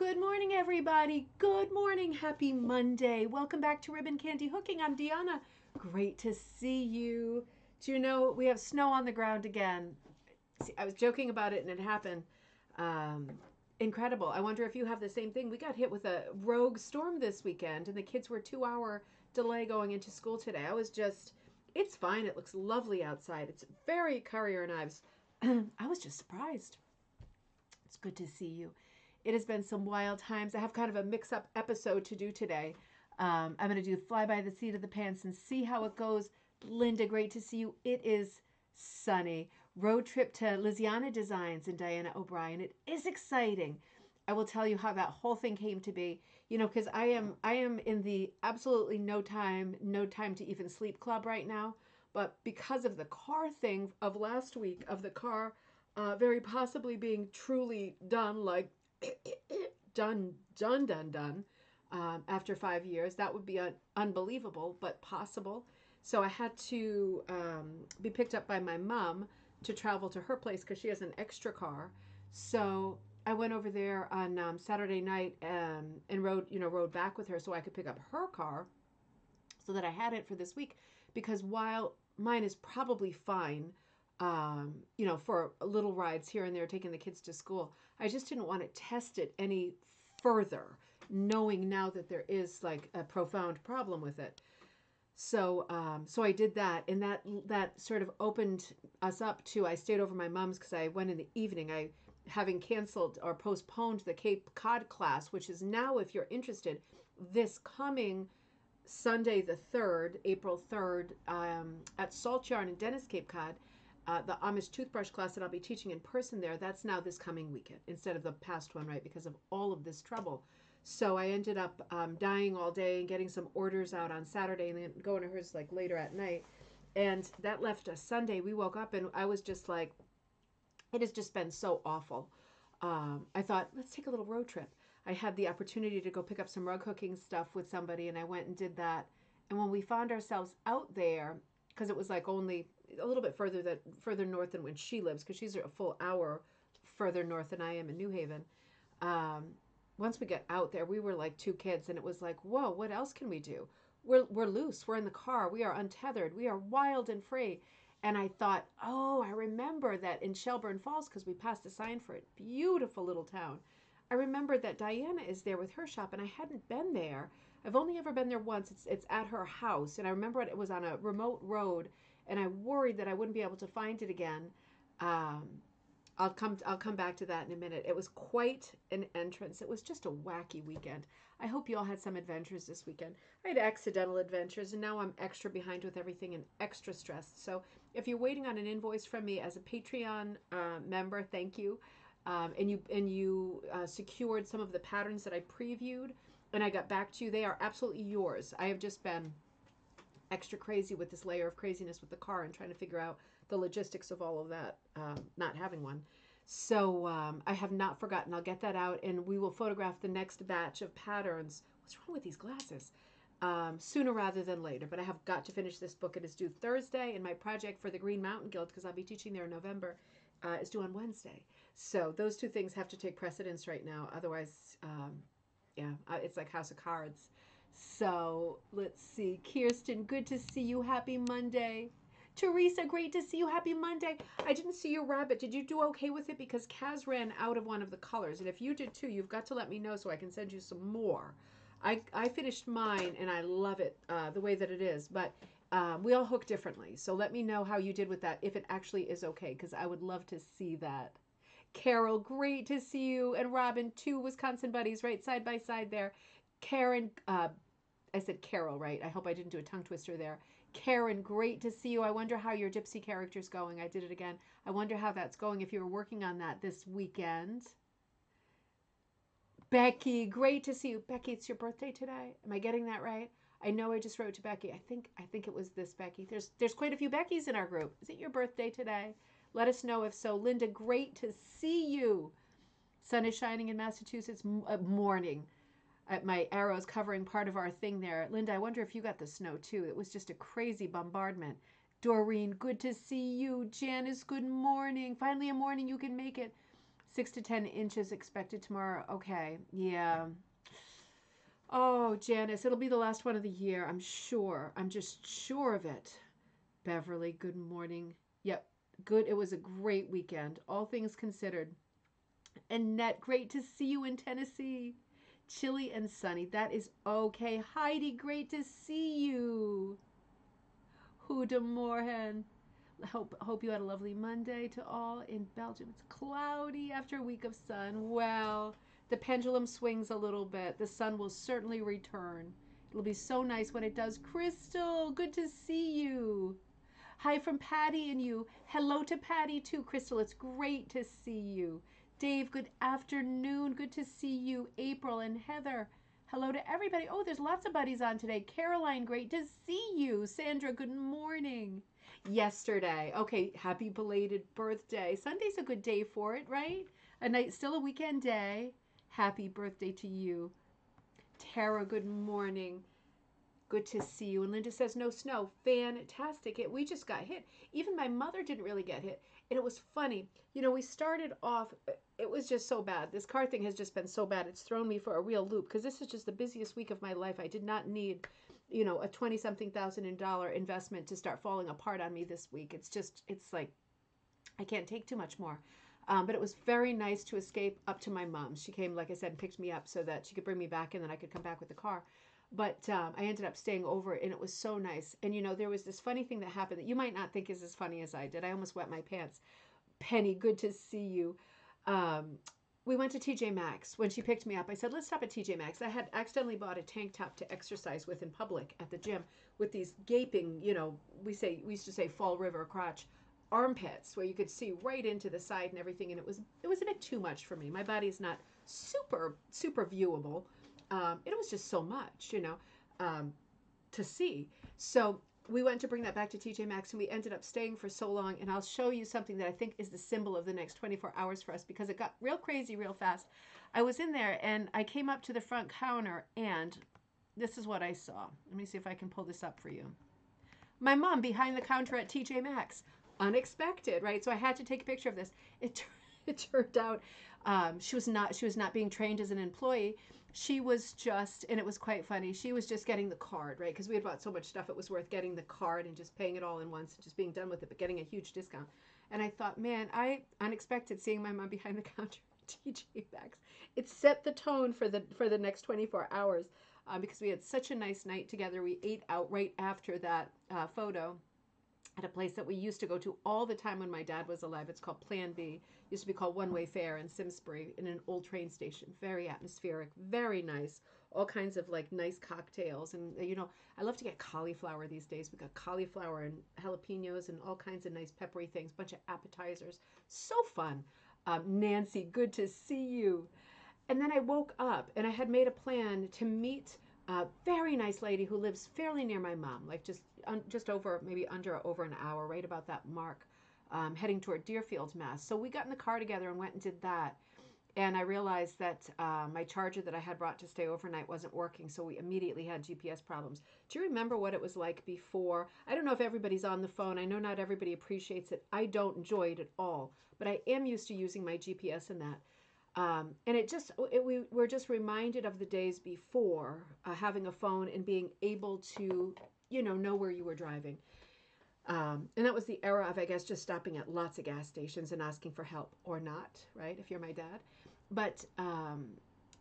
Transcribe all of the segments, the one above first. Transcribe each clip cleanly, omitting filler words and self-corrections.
Good morning, everybody. Good morning. Happy Monday. Welcome back to Ribbon Candy Hooking. I'm Deanna. Great to see you. Do you know we have snow on the ground again? See, I was joking about it and it happened. Incredible. I wonder if you have the same thing. We got hit with a rogue storm this weekend and the kids were 2 hour delay going into school today. It's fine. It looks lovely outside. It's very Currier and Ives. I was just surprised. It's good to see you. It has been some wild times. I have kind of a mix-up episode to do today. I'm going to do fly by the seat of the pants and see how it goes. Linda, great to see you. It is sunny. Road trip to Liziana Designs and Diana O'Brien. It is exciting. I will tell you how that whole thing came to be. You know, because I am in the absolutely no time to even sleep club right now. But because of the car thing of last week, of the car very possibly being truly done, like done, after 5 years. That would be unbelievable, but possible. So I had to be picked up by my mom to travel to her place because she has an extra car. So I went over there on Saturday night and rode back with her so I could pick up her car so that I had it for this week. Because while mine is probably fine, for little rides here and there, taking the kids to school, I just didn't want to test it any further, knowing now that there is like a profound problem with it. So I did that, and that sort of opened us up to. I stayed over my mom's because I went in the evening. Having canceled or postponed the Cape Cod class, which is now, if you're interested, this coming Sunday the 3rd, April 3rd, at Salt Yarn in Dennis, Cape Cod. The Amish toothbrush class that I'll be teaching in person there, that's now this coming weekend instead of the past one, right? Because of all of this trouble. So I ended up dying all day and getting some orders out on Saturday and then going to hers like later at night. And that left us Sunday. We woke up and I was just like, it has just been so awful. I thought, let's take a little road trip. I had the opportunity to go pick up some rug hooking stuff with somebody and I went and did that. And when we found ourselves out there, because it was like only a little bit further north than when she lives, because she's a full hour further north than I am in New Haven. Once we got out there, we were like two kids, and it was like, whoa, what else can we do? We're loose. We're in the car. We are untethered. We are wild and free. And I thought, oh, I remember that in Shelburne Falls, because we passed a sign for it, beautiful little town. I remember that Diana is there with her shop, and I hadn't been there. I've only ever been there once. It's at her house, and I remember it was on a remote road, and I worried that I wouldn't be able to find it again. I'll come back to that in a minute. It was quite an entrance. It was just a wacky weekend. I hope you all had some adventures this weekend. I had accidental adventures, and now I'm extra behind with everything and extra stressed. So if you're waiting on an invoice from me as a Patreon member, thank you. And you secured some of the patterns that I previewed, and I got back to you. They are absolutely yours. I have just been extra crazy with this layer of craziness with the car and trying to figure out the logistics of all of that, not having one. So I have not forgotten. I'll get that out, and we will photograph the next batch of patterns. What's wrong with these glasses? Sooner rather than later. But I have got to finish this book. It is due Thursday, and my project for the Green Mountain Guild, because I'll be teaching there in November, is due on Wednesday. So those two things have to take precedence right now. Otherwise, it's like House of Cards. So let's see. Kirsten, good to see you. Happy Monday. Teresa, great to see you. Happy Monday. I didn't see your rabbit. Did you do okay with it? Because Kaz ran out of one of the colors. And if you did too, you've got to let me know so I can send you some more. I finished mine and I love it the way that it is. But we all hook differently. So let me know how you did with that, if it actually is okay, because I would love to see that. Carol, great to see you. And Robin, two Wisconsin buddies right side by side there. Karen, I said Carol, right? I hope I didn't do a tongue twister there. Karen, great to see you. I wonder how your gypsy character's going. I did it again. I wonder how that's going if you were working on that this weekend. Becky, great to see you. Becky, it's your birthday today. Am I getting that right? I know I just wrote to Becky. I think it was this Becky. There's quite a few Beckys in our group. Is it your birthday today? Let us know if so. Linda, great to see you. Sun is shining in Massachusetts. Morning. My arrows covering part of our thing there. Linda, I wonder if you got the snow too. It was just a crazy bombardment. Doreen, good to see you. Janice, good morning. Finally a morning you can make it. 6 to 10 inches expected tomorrow. Okay, yeah. Oh, Janice, it'll be the last one of the year. I'm sure. I'm just sure of it. Beverly, good morning. Yep, good. It was a great weekend, all things considered. Annette, great to see you in Tennessee. Chilly and sunny. That is okay. Heidi, great to see you. Goedemorgen. Hope you had a lovely Monday to all in Belgium. It's cloudy after a week of sun. Well, the pendulum swings a little bit. The sun will certainly return. It'll be so nice when it does. Crystal, good to see you. Hi from Patty and you. Hello to Patty too, Crystal. It's great to see you. Dave, good afternoon. Good to see you. April and Heather. Hello to everybody. Oh, there's lots of buddies on today. Caroline, great to see you. Sandra, good morning. Yesterday. Okay, happy belated birthday. Sunday's a good day for it, right? A night, still a weekend day. Happy birthday to you. Tara, good morning. Good to see you. And Linda says, no snow. Fantastic. We just got hit. Even my mother didn't really get hit. And it was funny. You know, we started off, it was just so bad. This car thing has just been so bad. It's thrown me for a real loop because this is just the busiest week of my life. I did not need, you know, a 20-something thousand dollar investment to start falling apart on me this week. It's just, it's like, I can't take too much more. But it was very nice to escape up to my mom's. She came, like I said, and picked me up so that she could bring me back and then I could come back with the car. But I ended up staying over and it was so nice. And, you know, there was this funny thing that happened that you might not think is as funny as I did. I almost wet my pants. Penny, good to see you. We went to TJ Maxx. When she picked me up, I said, let's stop at TJ Maxx. I had accidentally bought a tank top to exercise with in public at the gym with these gaping, you know, we used to say Fall River crotch armpits where you could see right into the side and everything. And it was a bit too much for me. My body's not super viewable. It was just so much, you know, to see. So we went to bring that back to TJ Maxx and we ended up staying for so long. And I'll show you something that I think is the symbol of the next 24 hours for us because it got real crazy real fast. I was in there and I came up to the front counter and this is what I saw. Let me see if I can pull this up for you. My mom behind the counter at TJ Maxx. Unexpected, right? So I had to take a picture of this. It turned out she was not being trained as an employee. She was just, and it was quite funny, she was just getting the card, right? Because we had bought so much stuff, it was worth getting the card and just paying it all in once, just being done with it, but getting a huge discount. And I thought, man, unexpected seeing my mom behind the counter at TJ Maxx. It set the tone for the next 24 hours because we had such a nice night together. We ate out right after that photo at a place that we used to go to all the time when my dad was alive. It's called Plan B. It used to be called One Way Fare in Simsbury in an old train station. Very atmospheric, very nice. All kinds of like nice cocktails. And, you know, I love to get cauliflower these days. We got cauliflower and jalapenos and all kinds of nice peppery things, bunch of appetizers. So fun. Nancy, good to see you. And then I woke up and I had made a plan to meet a very nice lady who lives fairly near my mom, like just over, maybe over an hour, right about that mark, heading toward Deerfield, Mass. So we got in the car together and went and did that. And I realized that my charger that I had brought to stay overnight wasn't working, so we immediately had GPS problems. Do you remember what it was like before? I don't know if everybody's on the phone. I know not everybody appreciates it. I don't enjoy it at all, but I am used to using my GPS in that. And we were just reminded of the days before having a phone and being able to, you know where you were driving. And that was the era of, I guess, just stopping at lots of gas stations and asking for help or not, right? If you're my dad. But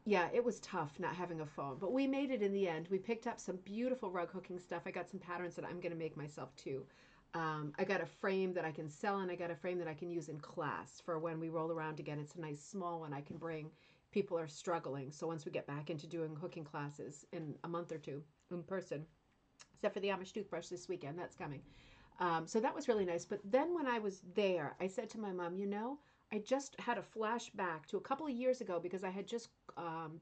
yeah, it was tough not having a phone. But we made it in the end. We picked up some beautiful rug hooking stuff. I got some patterns that I'm going to make myself too. I got a frame that I can sell and I got a frame that I can use in class for when we roll around again. It's a nice small one I can bring. People are struggling. So once we get back into doing hooking classes in a month or two in person, except for the Amish toothbrush this weekend, that's coming. So that was really nice. But then when I was there, I said to my mom, you know, I just had a flashback to a couple of years ago because I had just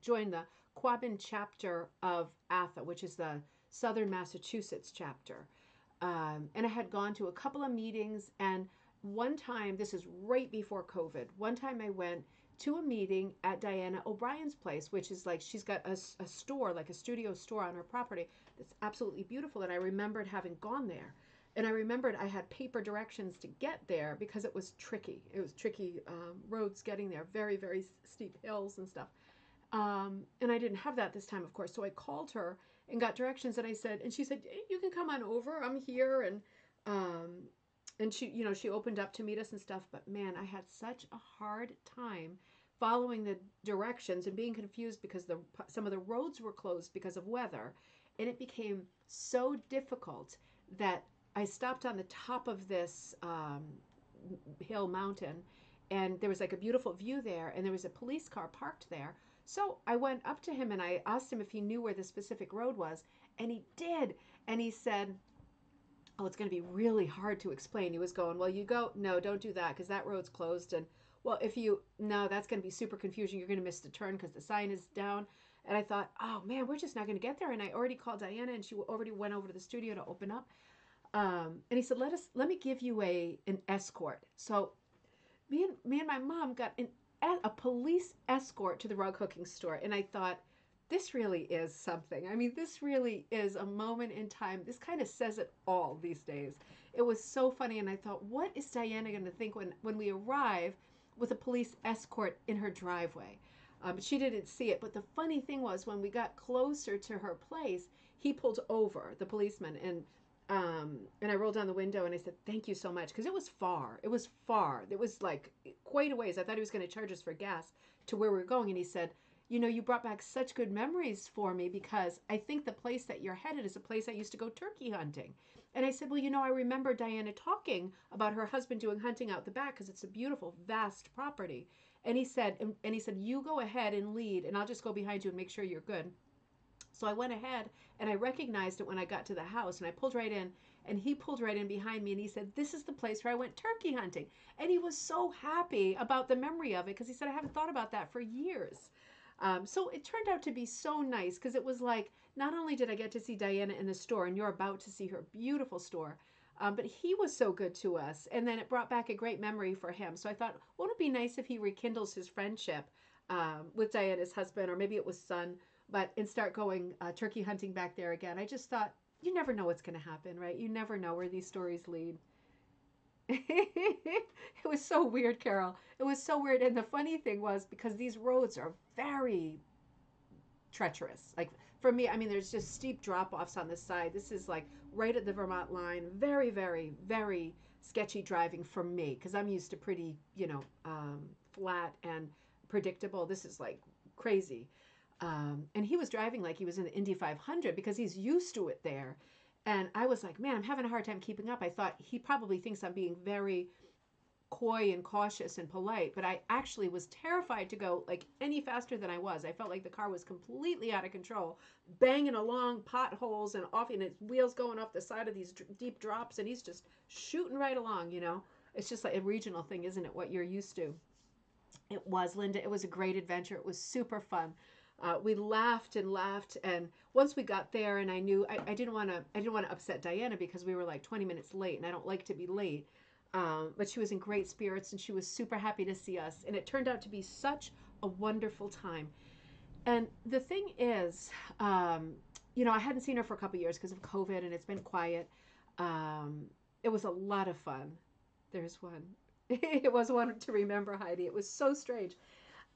joined the Quabbin chapter of ATHA, which is the Southern Massachusetts chapter. And I had gone to a couple of meetings, and one time, this is right before COVID, one time I went to a meeting at Diana O'Brien's place, which is like, she's got a store, like a studio store on her property that's absolutely beautiful, and I remembered having gone there. And I remembered I had paper directions to get there because it was tricky. It was tricky roads getting there, very, very steep hills and stuff. And I didn't have that this time, of course. So I called her and got directions, and I said, and she said, "You can come on over. I'm here." Um, and she opened up to meet us and stuff. But man, I had such a hard time following the directions and being confused because some of the roads were closed because of weather, and it became so difficult that I stopped on the top of this hill mountain, and there was like a beautiful view there, and there was a police car parked there. So I went up to him and I asked him if he knew where the specific road was, and he did. And he said, "Oh, it's going to be really hard to explain." He was going, "Well, you go, no, don't do that because that road's closed. And well, if you, no, that's going to be super confusing. You're going to miss the turn because the sign is down." And I thought, oh man, we're just not going to get there. And I already called Diana, and she already went over to the studio to open up. And he said, let me give you an escort. So me and my mom got a police escort to the rug hooking store, and I thought, this really is something. I mean, this really is a moment in time. This kind of says it all these days. It was so funny, and I thought, what is Diana going to think when we arrive with a police escort in her driveway? She didn't see it, but the funny thing was when we got closer to her place, he pulled over, the policeman, and I rolled down the window and I said, "Thank you so much," because it was far. It was far. It was like quite a ways. I thought he was going to charge us for gas to where we were going. And he said, "You brought back such good memories for me because I think the place that you're headed is a place I used to go turkey hunting." And I said, "Well, I remember Diana talking about her husband doing hunting out the back because it's a beautiful, vast property." And he said, "You go ahead and lead, and I'll just go behind you and make sure you're good." So I went ahead and I recognized it when I got to the house, and I pulled right in, and he pulled right in behind me, and he said, "This is the place where I went turkey hunting." And he was so happy about the memory of it because he said, "I haven't thought about that for years." So it turned out to be so nice because it was like, not only did I get to see Diana in the store, and you're about to see her beautiful store, but he was so good to us. And then it brought back a great memory for him. So I thought, won't it be nice if he rekindles his friendship with Diana's husband, or maybe it was son, and start going turkey hunting back there again. I just thought, you never know what's going to happen, right? You never know where these stories lead. It was so weird, Carol. It was so weird. And the funny thing was, because these roads are very treacherous. Like for me, I mean, there's just steep drop offs on the side. This is like right at the Vermont line. Very, very, very sketchy driving for me because I'm used to pretty, flat and predictable. This is like crazy. And he was driving like he was in the Indy 500 because he's used to it there. And I was like, man, I'm having a hard time keeping up. I thought he probably thinks I'm being very coy and cautious and polite, but I actually was terrified to go like any faster than I was. I felt like the car was completely out of control, banging along potholes and off, and its wheels going off the side of these deep drops, and he's just shooting right along. It's just like a regional thing, isn't it? What you're used to. It was, Linda. It was a great adventure. It was super fun. We laughed and laughed, and once we got there, and I knew I didn't want to upset Diana because we were like 20 minutes late, and I don't like to be late. But she was in great spirits, and she was super happy to see us, and it turned out to be such a wonderful time. And the thing is, I hadn't seen her for a couple of years because of COVID, and it's been quiet. It was a lot of fun. There's one. It was one to remember, Heidi. It was so strange.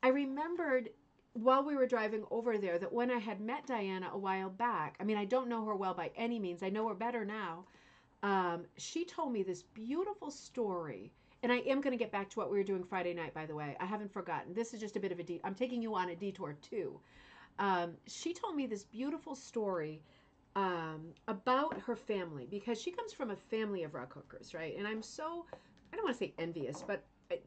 I remembered while we were driving over there that when I had met Diana a while back, I mean, I don't know her well by any means. I know her better now. She told me this beautiful story. And I am going to get back to what we were doing Friday night, by the way. I haven't forgotten. This is just a bit of I'm taking you on a detour too. She told me this beautiful story about her family because she comes from a family of rug hookers, right? And I don't want to say envious, but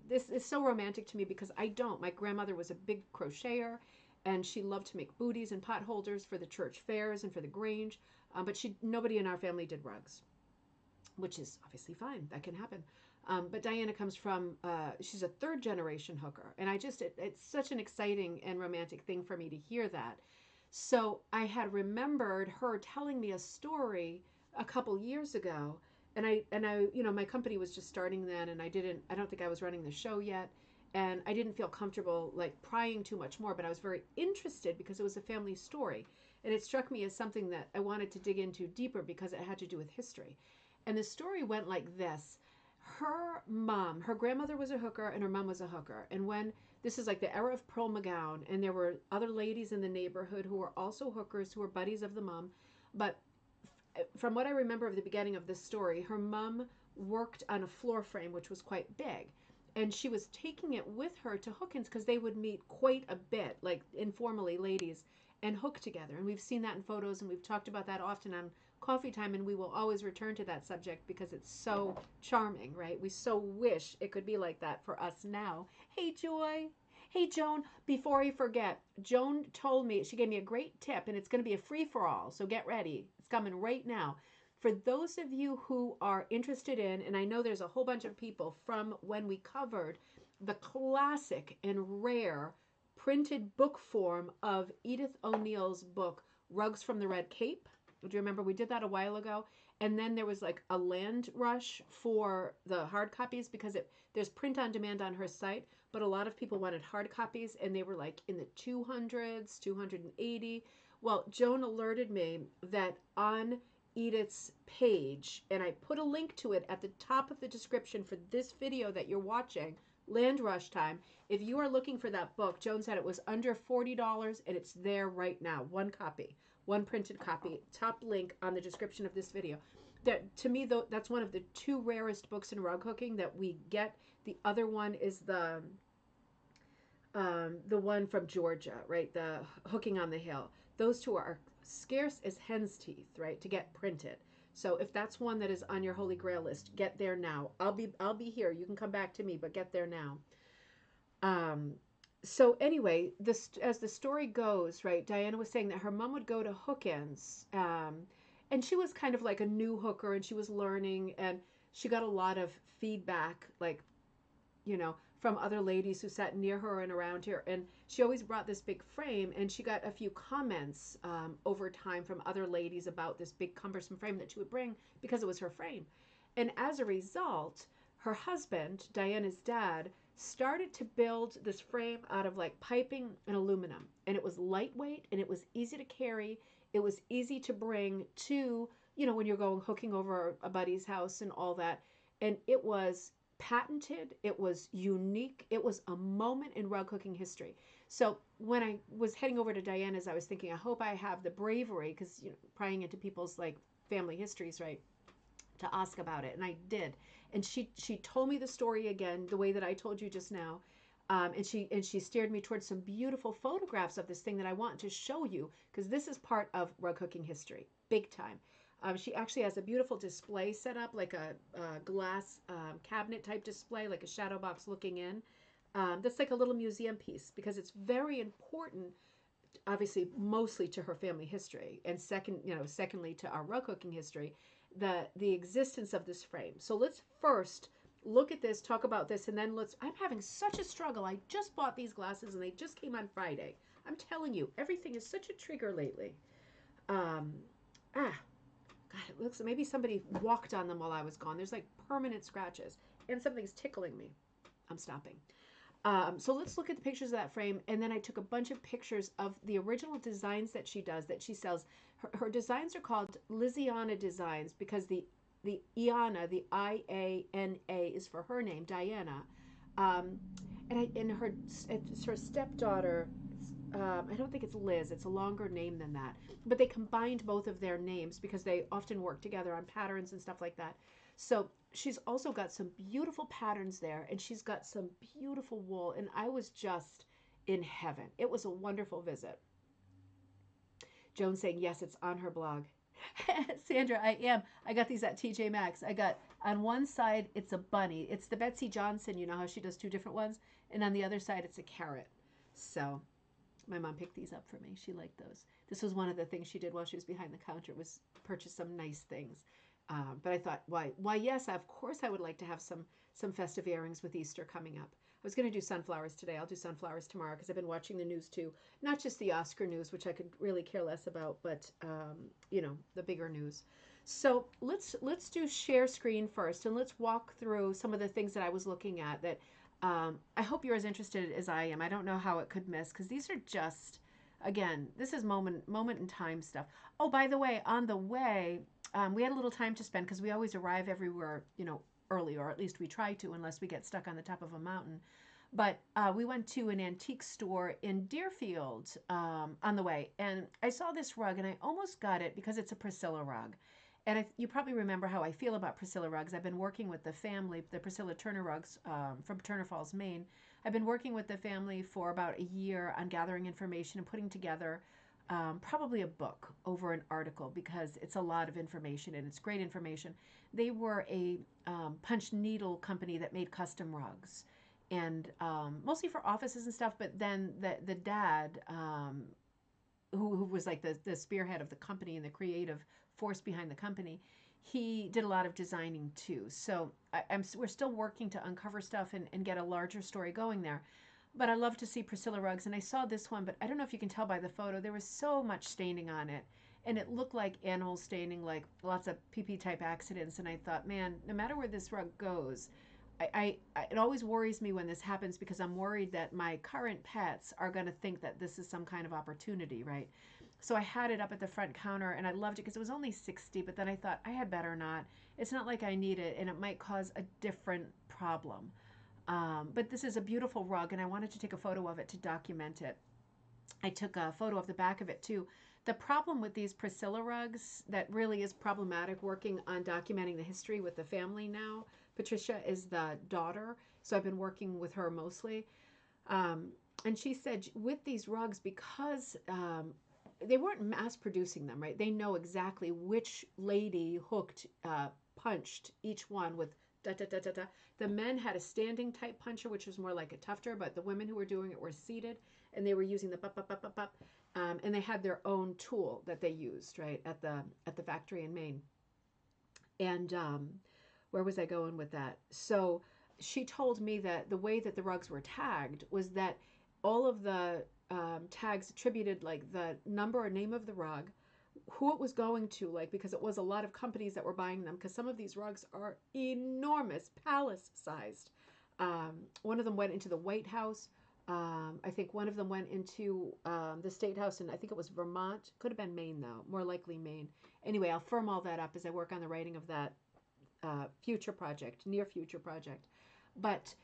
this is so romantic to me because I don't. My grandmother was a big crocheter, and she loved to make booties and pot holders for the church fairs and for the Grange. But nobody in our family did rugs, which is obviously fine. That can happen. But Diana comes from, she's a third generation hooker. And it's such an exciting and romantic thing for me to hear that. So I had remembered her telling me a story a couple years ago. And I, my company was just starting then, and I don't think I was running the show yet. And I didn't feel comfortable like prying too much more, but I was very interested because it was a family story. And it struck me as something that I wanted to dig into deeper because it had to do with history. And the story went like this. Her mom, her grandmother was a hooker and her mom was a hooker. And when this is like the era of Pearl McGown, and there were other ladies in the neighborhood who were also hookers who were buddies of the mom. But from what I remember of the beginning of this story, her mom worked on a floor frame, which was quite big. And she was taking it with her to Hookins because they would meet quite a bit, like informally, ladies, and hook together. And we've seen that in photos, and we've talked about that often on Coffee Time, and we will always return to that subject because it's so charming, right? We so wish it could be like that for us now. Hey, Joy. Hey, Joan, before I forget, Joan told me, she gave me a great tip, and it's going to be a free-for-all, so get ready. It's coming right now. For those of you who are interested in, and I know there's a whole bunch of people from when we covered the classic and rare printed book form of Edyth O'Neil's book, Rugs from the Red Cape. Do you remember we did that a while ago? And then there was like a land rush for the hard copies because there's print on demand on her site, but a lot of people wanted hard copies and they were like in the 200s, 280. Well, Joan alerted me that on Edyth's page, and I put a link to it at the top of the description for this video that you're watching, Land Rush Time. If you are looking for that book, Joan said it was under $40 and it's there right now. One copy, one printed copy, top link on the description of this video. That to me, though, that's one of the two rarest books in rug hooking that we get. The other one is the one from Georgia, right? The Hooking on the Hill. Those two are scarce as hen's teeth, right, to get printed. So if that's one that is on your Holy Grail list, get there now. I'll be here. You can come back to me, but get there now. So anyway, this as the story goes, right? Diana was saying that her mom would go to Hookins, and she was kind of like a new hooker, and she was learning, and she got a lot of feedback, like, you know, from other ladies who sat near her and around her. And she always brought this big frame, and she got a few comments over time from other ladies about this big cumbersome frame that she would bring because it was her frame. And as a result, her husband, Diana's dad, started to build this frame out of like piping and aluminum. And it was lightweight and it was easy to carry. It was easy to bring to, you know, when you're going hooking over a buddy's house and all that. And it was patented, it was unique, it was a moment in rug hooking history. So when I was heading over to Diana's, I was thinking, I hope I have the bravery, because, you know, prying into people's like family histories, right, to ask about it. And I did. And she told me the story again, the way that I told you just now. And she steered me towards some beautiful photographs of this thing that I want to show you, because this is part of rug hooking history, big time. She actually has a beautiful display set up, like a glass cabinet type display, like a shadow box looking in. That's like a little museum piece because it's very important, obviously, mostly to her family history, and secondly to our rug hooking history, the existence of this frame. So let's first look at this, talk about this, and then I'm having such a struggle. I just bought these glasses and they just came on Friday. I'm telling you, everything is such a trigger lately. God, it looks maybe somebody walked on them while I was gone. There's like permanent scratches and something's tickling me. I'm stopping. So let's look at the pictures of that frame. And then I took a bunch of pictures of the original designs that she does, that she sells. Her designs are called Lizziana designs because the Iana, the I-A-N-A is for her name, Diana. And it's her stepdaughter. I don't think it's Liz. It's a longer name than that. But they combined both of their names because they often work together on patterns and stuff like that. So she's also got some beautiful patterns there, and she's got some beautiful wool. And I was just in heaven. It was a wonderful visit. Joan saying, yes, it's on her blog. Sandra, I am. I got these at TJ Maxx. I got, on one side, it's a bunny. It's the Betsy Johnson. You know how she does two different ones? And on the other side, it's a carrot. So my mom picked these up for me. She liked those. This was one of the things she did while she was behind the counter, was purchase some nice things. But I thought, why, yes, of course I would like to have some festive earrings with Easter coming up. I was going to do sunflowers today. I'll do sunflowers tomorrow because I've been watching the news too. Not just the Oscar news, which I could really care less about, but, you know, the bigger news. So let's do share screen first, and let's walk through some of the things that I was looking at that I hope you're as interested as I am. I don't know how it could miss, because these are just, again, this is moment in time stuff. Oh, by the way, on the way, we had a little time to spend because we always arrive everywhere, early, or at least we try to, unless we get stuck on the top of a mountain. But we went to an antique store in Deerfield on the way, and I saw this rug, and I almost got it because it's a Priscilla rug. And you probably remember how I feel about Priscilla rugs. I've been working with the family, the Priscilla Turner rugs from Turner Falls, Maine. I've been working with the family for about a year on gathering information and putting together probably a book over an article because it's a lot of information and it's great information. They were a punch needle company that made custom rugs and mostly for offices and stuff. But then the dad, who was like the spearhead of the company and the creative force behind the company, he did a lot of designing too. So we're still working to uncover stuff and get a larger story going there. But I love to see Priscilla rugs, and I saw this one, but I don't know if you can tell by the photo, there was so much staining on it, and it looked like animal staining, like lots of pee-pee type accidents, and I thought, man, no matter where this rug goes, it always worries me when this happens because I'm worried that my current pets are going to think that this is some kind of opportunity, right? So I had it up at the front counter and I loved it because it was only 60, but then I thought I had better not. It's not like I need it and it might cause a different problem. But this is a beautiful rug and I wanted to take a photo of it to document it. I took a photo of the back of it too. The problem with these Priscilla rugs that really is problematic working on documenting the history with the family now, Patricia is the daughter, so I've been working with her mostly. And she said with these rugs, because they weren't mass producing them, right? They know exactly which lady punched each one with da da da da da. The men had a standing type puncher, which was more like a tufter, but the women who were doing it were seated, and they were using the bup bup bup bup bup, and they had their own tool that they used, right, at the factory in Maine. And where was I going with that? So she told me that the way that the rugs were tagged was that all of the tags attributed like the number or name of the rug, who it was going to, like, because it was a lot of companies that were buying them, because some of these rugs are enormous, palace sized. One of them went into the White House. I think one of them went into the State House, and I think it was Vermont. Could have been Maine, though. More likely Maine. Anyway, I'll firm all that up as I work on the writing of that near future project. But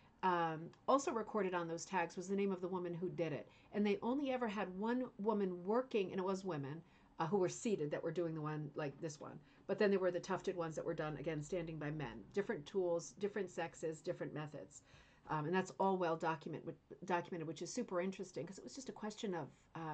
also recorded on those tags was the name of the woman who did it. And they only ever had one woman working, and it was women who were seated that were doing the one like this one. But then there were the tufted ones that were done, again, standing by men. Different tools, different sexes, different methods. And that's all well documented, which is super interesting because it was just a question of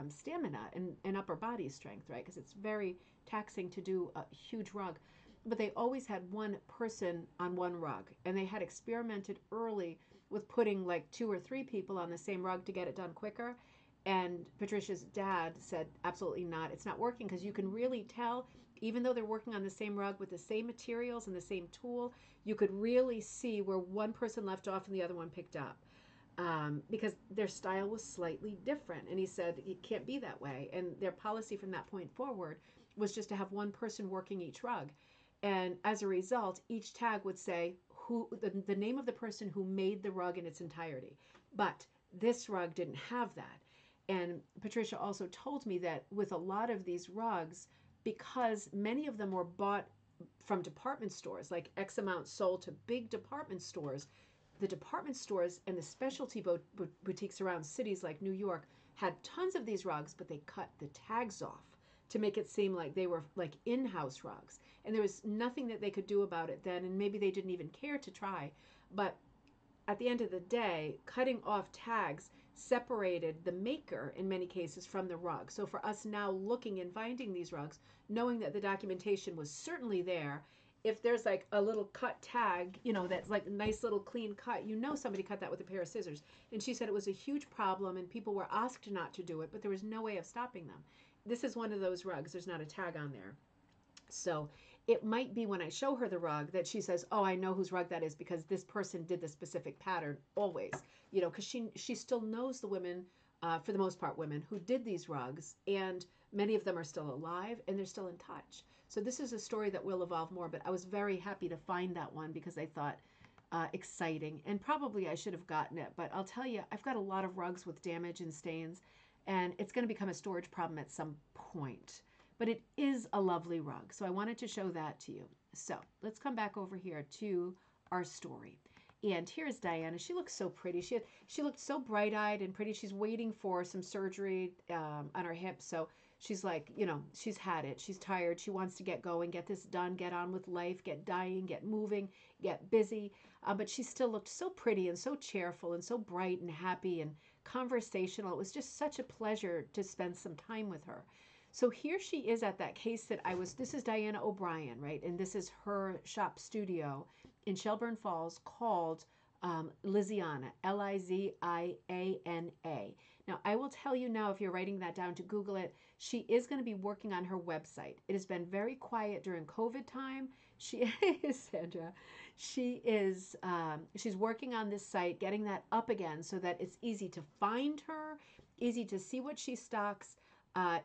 stamina and upper body strength, right? Because it's very taxing to do a huge rug. But they always had one person on one rug, and they had experimented early with putting like 2 or 3 people on the same rug to get it done quicker. And Patricia's dad said, absolutely not. It's not working because you can really tell, even though they're working on the same rug with the same materials and the same tool, you could really see where one person left off and the other one picked up. Because their style was slightly different. And he said it can't be that way. And their policy from that point forward was just to have one person working each rug. And as a result, each tag would say the name of the person who made the rug in its entirety. But this rug didn't have that. And Patricia also told me that with a lot of these rugs, because many of them were bought from department stores, like X amount sold to big department stores, the department stores and the specialty boutiques around cities like New York had tons of these rugs, but they cut the tags off to make it seem like they were like in-house rugs. And there was nothing that they could do about it then, and maybe they didn't even care to try. But at the end of the day, cutting off tags separated the maker in many cases from the rug. So for us now looking and finding these rugs, knowing that the documentation was certainly there, if there's like a little cut tag, that's like a nice little clean cut, somebody cut that with a pair of scissors. And she said it was a huge problem and people were asked not to do it, but there was no way of stopping them. This is one of those rugs. There's not a tag on there. So it might be when I show her the rug that she says, oh, I know whose rug that is because this person did the specific pattern always, because she still knows the women, for the most part women, who did these rugs, and many of them are still alive and they're still in touch. So this is a story that will evolve more, but I was very happy to find that one because I thought exciting, and probably I should have gotten it, but I'll tell you, I've got a lot of rugs with damage and stains, and it's going to become a storage problem at some point but it is a lovely rug. So I wanted to show that to you. So let's come back over here to our story. And here's Diana. She looks so pretty. She looked so bright-eyed and pretty. She's waiting for some surgery on her hip. So she's like, you know, she's had it. She's tired. She wants to get going, get this done, get on with life, get dying, get moving, get busy. But she still looked so pretty and so cheerful and so bright and happy and conversational. It was just such a pleasure to spend some time with her. So here she is at that case that this is Diana O'Brien, right? And this is her shop studio in Shelburne Falls called Liziana, Liziana. Now, I will tell you now, if you're writing that down to Google it, she is going to be working on her website. It has been very quiet during COVID time. She is, Sandra, she's working on this site, getting that up again so that it's easy to find her, easy to see what she stocks,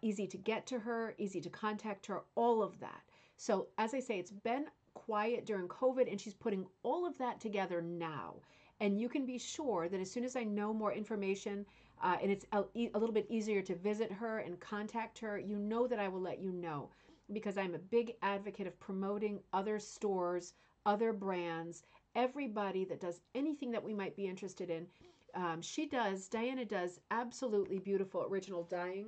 easy to get to her, easy to contact her, all of that. So as I say, it's been quiet during COVID, and she's putting all of that together now. And you can be sure that as soon as I know more information, and it's a little bit easier to visit her and contact her, you know that I will let you know, because I'm a big advocate of promoting other stores, other brands, everybody that does anything that we might be interested in. Diana does absolutely beautiful original dyeing.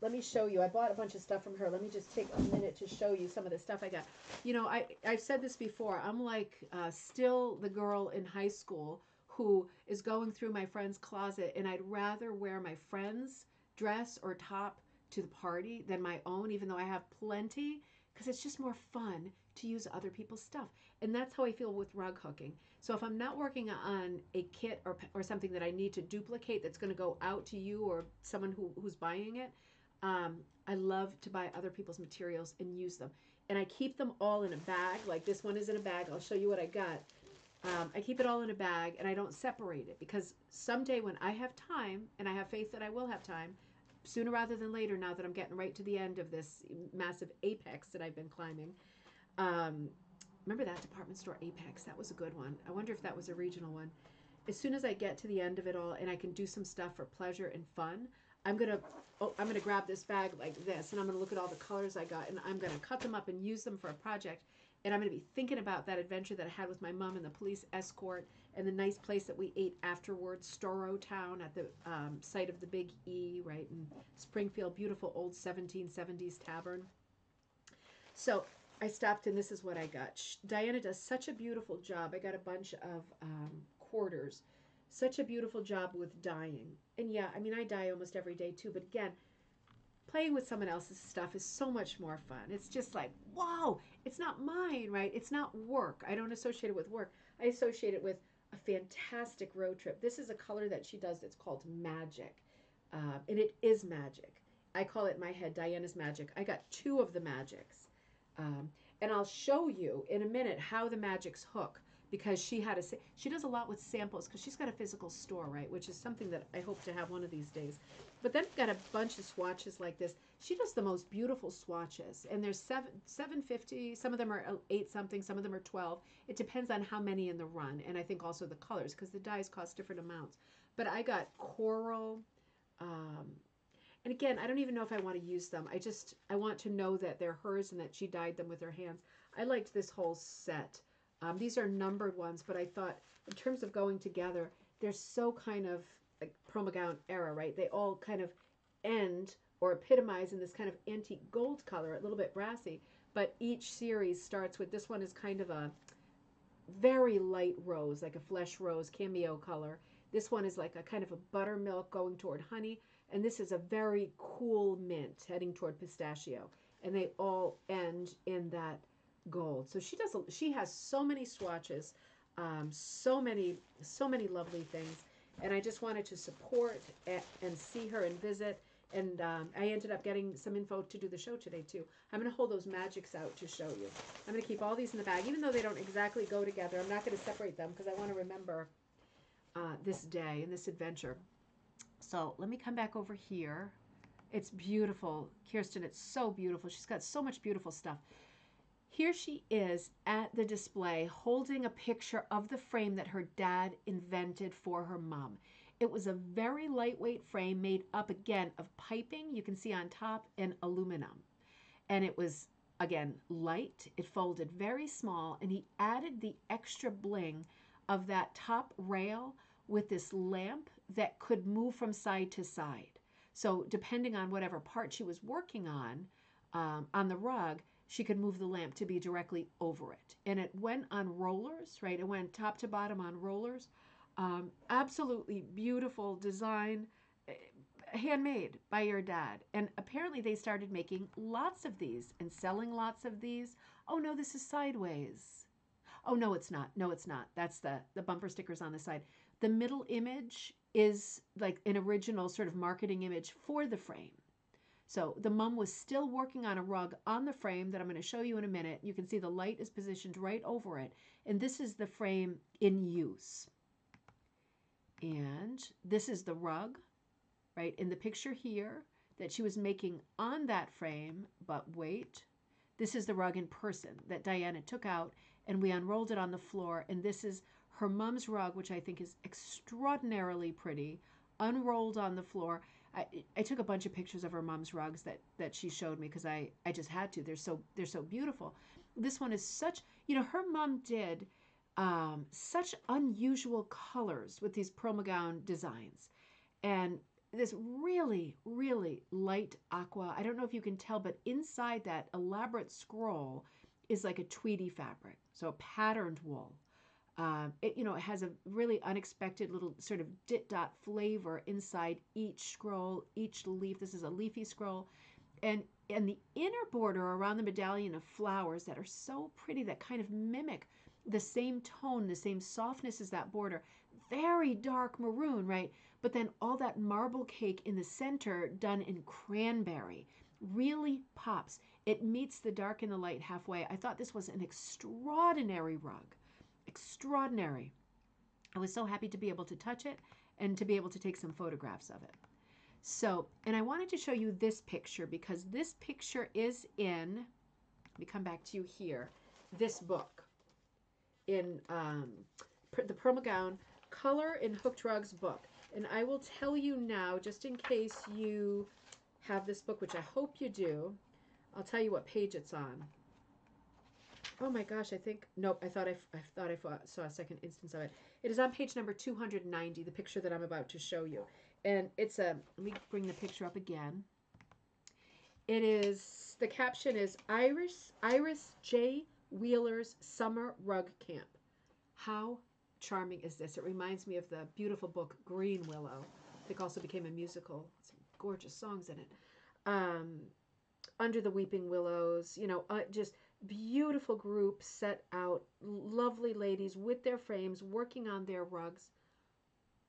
Let me show you. I bought a bunch of stuff from her. Let me just take a minute to show you some of the stuff I got. You know, I've said this before. I'm like still the girl in high school who is going through my friend's closet, and I'd rather wear my friend's dress or top to the party than my own, even though I have plenty, because it's just more fun to use other people's stuff. And that's how I feel with rug hooking. So if I'm not working on a kit or something that I need to duplicate that's going to go out to you or someone who's buying it, I love to buy other people's materials and use them. And I keep them all in a bag. Like this one is in a bag. I'll show you what I got. I keep it all in a bag, and I don't separate it, because someday when I have time, and I have faith that I will have time, sooner rather than later, now that I'm getting right to the end of this massive apex that I've been climbing. Remember that department store Apex? That was a good one. I wonder if that was a regional one. As soon as I get to the end of it all and I can do some stuff for pleasure and fun, I'm gonna grab this bag like this, and I'm gonna look at all the colors I got, and I'm gonna cut them up and use them for a project. And I'm gonna be thinking about that adventure that I had with my mom and the police escort, and the nice place that we ate afterwards, Storrow Town, at the site of the Big E, right in Springfield, beautiful old 1770s tavern. So I stopped, and this is what I got. Diana does such a beautiful job. I got a bunch of quarters. Such a beautiful job with dyeing. And yeah, I mean, I dye almost every day too. But again, playing with someone else's stuff is so much more fun. It's just like, wow, it's not mine, right? It's not work. I don't associate it with work. I associate it with a fantastic road trip. This is a color that she does that's called Magic. And it is magic. I call it in my head Diana's Magic. I got 2 of the Magics. And I'll show you in a minute how the Magics hook, because she does a lot with samples, because she's got a physical store, right, which is something that I hope to have one of these days. But then we've got a bunch of swatches like this. She does the most beautiful swatches, and there's $7.50. Some of them are 8 something, some of them are 12. It depends on how many in the run, and I think also the colors, because the dyes cost different amounts. But I got coral. And again, I don't even know if I want to use them. I want to know that they're hers and that she dyed them with her hands. I liked this whole set. These are numbered ones, but I thought in terms of going together, they're so kind of like McGown era, right? They all kind of end or epitomize in this kind of antique gold color, a little bit brassy. But each series starts with, this one is kind of a very light rose, like a flesh rose cameo color. This one is like a kind of a buttermilk going toward honey. And this is a very cool mint heading toward pistachio. And they all end in that gold. So she has so many swatches, so many lovely things. And I just wanted to support and see her and visit. And I ended up getting some info to do the show today too. I'm going to hold those Magics out to show you. I'm going to keep all these in the bag, even though they don't exactly go together. I'm not going to separate them because I want to remember this day and this adventure. So let me come back over here. It's beautiful, Kirsten. It's so beautiful. She's got so much beautiful stuff. Here she is at the display holding a picture of the frame that her dad invented for her mom. It was a very lightweight frame made up again of piping, you can see on top, and aluminum. And it was, again, light. It folded very small, and he added the extra bling of that top rail with this lamp that could move from side to side. So depending on whatever part she was working on the rug, she could move the lamp to be directly over it. And it went on rollers, right? It went top to bottom on rollers. Absolutely beautiful design, handmade by your dad. And apparently they started making lots of these and selling lots of these. Oh no, this is sideways. Oh no, it's not. No, it's not. That's the bumper stickers on the side. The middle image is like an original sort of marketing image for the frame. So the mom was still working on a rug on the frame that I'm going to show you in a minute. You can see the light is positioned right over it. And this is the frame in use. And this is the rug, right, in the picture here that she was making on that frame. But wait, this is the rug in person that Diana took out, and we unrolled it on the floor. And this is her mom's rug, which I think is extraordinarily pretty, unrolled on the floor. I took a bunch of pictures of her mom's rugs that she showed me because I just had to. They're so beautiful. This one is such, her mom did such unusual colors with these Pearl McGown designs. And this really, really light aqua. I don't know if you can tell, but inside that elaborate scroll is like a tweedy fabric, so a patterned wool. It has a really unexpected little sort of dit-dot flavor inside each scroll, each leaf. This is a leafy scroll. And the inner border around the medallion of flowers that are so pretty, that kind of mimic the same tone, the same softness as that border. Very dark maroon, right? But then all that marble cake in the center done in cranberry really pops. It meets the dark and the light halfway. I thought this was an extraordinary rug. Extraordinary. I was so happy to be able to touch it and to be able to take some photographs of it. So, and I wanted to show you this picture because this picture is in, let me come back to you here, this book in the Pearl McGown Color in Hooked Rugs book. And I will tell you now, just in case you have this book, which I hope you do, I'll tell you what page it's on. Oh my gosh, I think, nope, I thought I saw a second instance of it. It is on page number 290, the picture that I'm about to show you. And it's let me bring the picture up again. It is, the caption is Iris J. Wheeler's Summer Rug Camp. How charming is this? It reminds me of the beautiful book Green Willow. I think also became a musical. Some gorgeous songs in it. Under the Weeping Willows, just beautiful group set out, lovely ladies with their frames working on their rugs.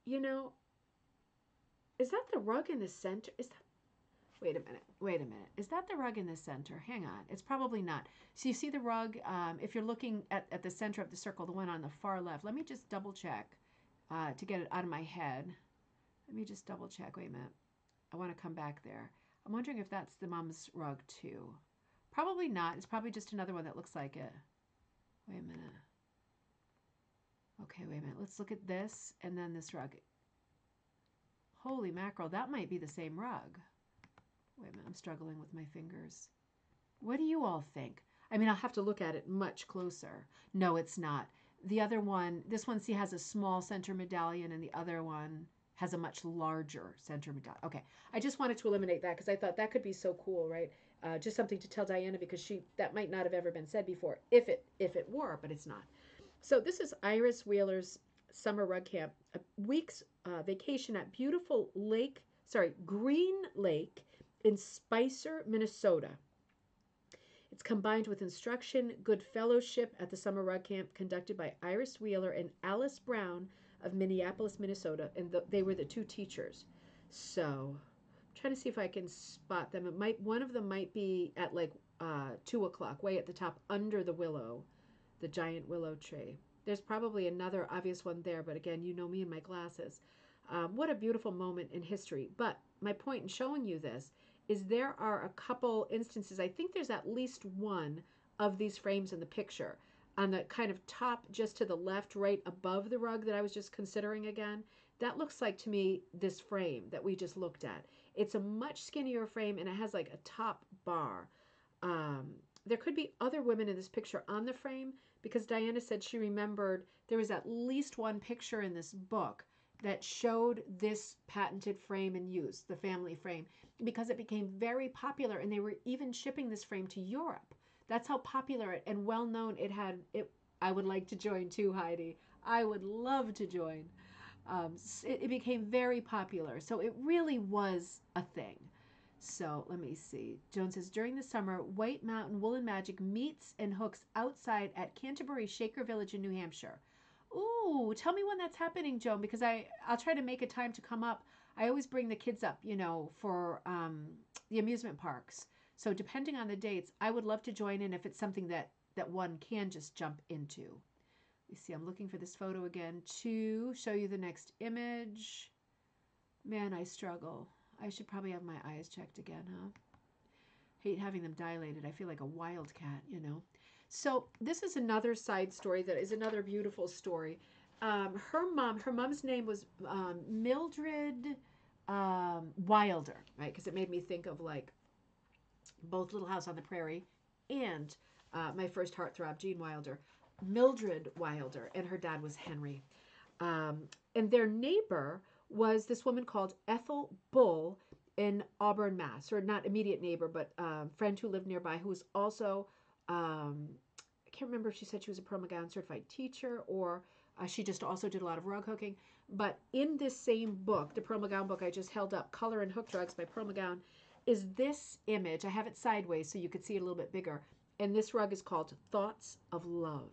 Is that the rug in the center? Wait a minute. Is that the rug in the center? Hang on. It's probably not. So you see the rug, if you're looking at the center of the circle, the one on the far left. Let me just double check to get it out of my head. Let me just double check. Wait a minute. I want to come back there. I'm wondering if that's the mom's rug too. Probably not. It's probably just another one that looks like it. Wait a minute. Okay, wait a minute. Let's look at this and then this rug. Holy mackerel, that might be the same rug. Wait a minute, I'm struggling with my fingers. What do you all think? I mean, I'll have to look at it much closer. No, it's not. The other one, this one, see, has a small center medallion, and the other one has a much larger center medallion. Okay, I just wanted to eliminate that because I thought that could be so cool, right? Just something to tell Diana because that might not have ever been said before, if it were, but it's not. So this is Iris Wheeler's Summer Rug Camp, a week's vacation at beautiful Green Lake in Spicer, Minnesota. It's combined with instruction, good fellowship at the Summer Rug Camp conducted by Iris Wheeler and Alice Brown of Minneapolis, Minnesota, and they were the two teachers. So, I'm trying to see if I can spot them. One of them might be at like 2 o'clock, way at the top under the willow, the giant willow tree. There's probably another obvious one there, but again, you know me and my glasses. What a beautiful moment in history. But my point in showing you this is there are a couple instances, I think there's at least one of these frames in the picture. On the kind of top just to the left, right above the rug that I was just considering again, That looks like to me this frame that we just looked at. It's a much skinnier frame and it has like a top bar. There could be other women in this picture on the frame because Diana said she remembered there was at least one picture in this book that showed this patented frame in use, the family frame, because it became very popular and they were even shipping this frame to Europe. That's how popular and well known it had. I would like to join too, Heidi. I would love to join. It became very popular. So it really was a thing. So let me see. Joan says, during the summer, White Mountain Woolen Magic meets and hooks outside at Canterbury Shaker Village in New Hampshire. Ooh, tell me when that's happening, Joan, because I'll try to make a time to come up. I always bring the kids up, for the amusement parks. So depending on the dates, I would love to join in if it's something that one can just jump into. You see, I'm looking for this photo again to show you the next image. Man, I struggle. I should probably have my eyes checked again, huh? Hate having them dilated. I feel like a wildcat, So this is another side story that is another beautiful story. Her mom's name was Mildred Wilder, right? Because it made me think of like both Little House on the Prairie and my first heartthrob, Gene Wilder. Mildred Wilder, and her dad was Henry. And their neighbor was this woman called Ethel Bull in Auburn, Mass. Or not immediate neighbor, but friend who lived nearby, who was also, I can't remember if she said she was a Pearl McGown certified teacher or she just also did a lot of rug hooking. But in this same book, the Pearl McGown book I just held up, Color and Hooked Rugs by Pearl McGown, is this image. I have it sideways so you could see it a little bit bigger. And this rug is called Thoughts of Love.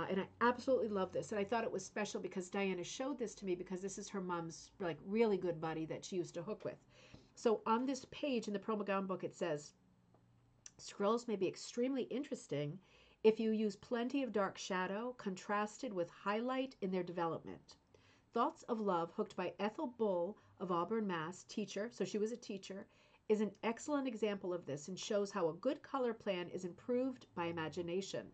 And I absolutely love this. And I thought it was special because Diana showed this to me because this is her mom's like really good buddy that she used to hook with. So on this page in the Pearl McGown book, it says, scrolls may be extremely interesting if you use plenty of dark shadow contrasted with highlight in their development. Thoughts of Love, hooked by Ethel Bull of Auburn, Mass., teacher, so she was a teacher, is an excellent example of this and shows how a good color plan is improved by imagination.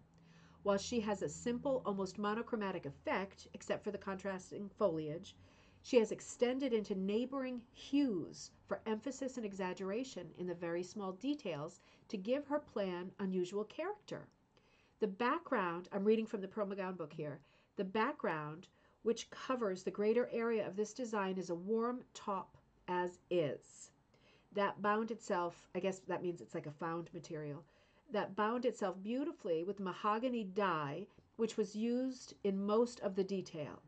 While she has a simple, almost monochromatic effect, except for the contrasting foliage, she has extended into neighboring hues for emphasis and exaggeration in the very small details to give her plan unusual character. The background, I'm reading from the Pearl McGown book here, the background, which covers the greater area of this design, is a warm top as is. That bound itself, I guess that means it's like a found material, that bound itself beautifully with mahogany dye, which was used in most of the detail.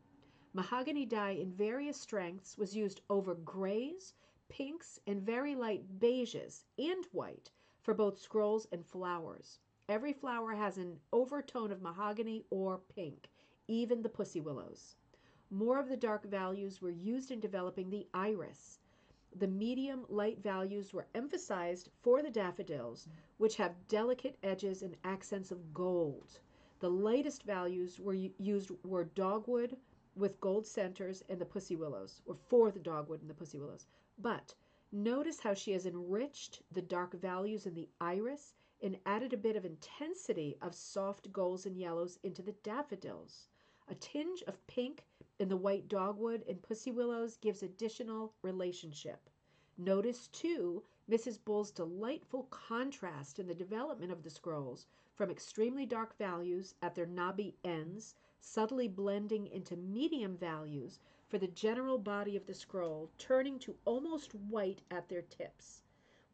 Mahogany dye in various strengths was used over grays, pinks, and very light beiges and white for both scrolls and flowers. Every flower has an overtone of mahogany or pink, even the pussy willows. More of the dark values were used in developing the iris. The medium light values were emphasized for the daffodils, which have delicate edges and accents of gold. The lightest values were dogwood with gold centers and the pussy willows, or for the dogwood and the pussy willows. But notice how she has enriched the dark values in the iris and added a bit of intensity of soft golds and yellows into the daffodils. A tinge of pink in the white dogwood and pussy willows gives additional relationship. Notice, too, Mrs. Bull's delightful contrast in the development of the scrolls from extremely dark values at their knobby ends, subtly blending into medium values for the general body of the scroll, turning to almost white at their tips,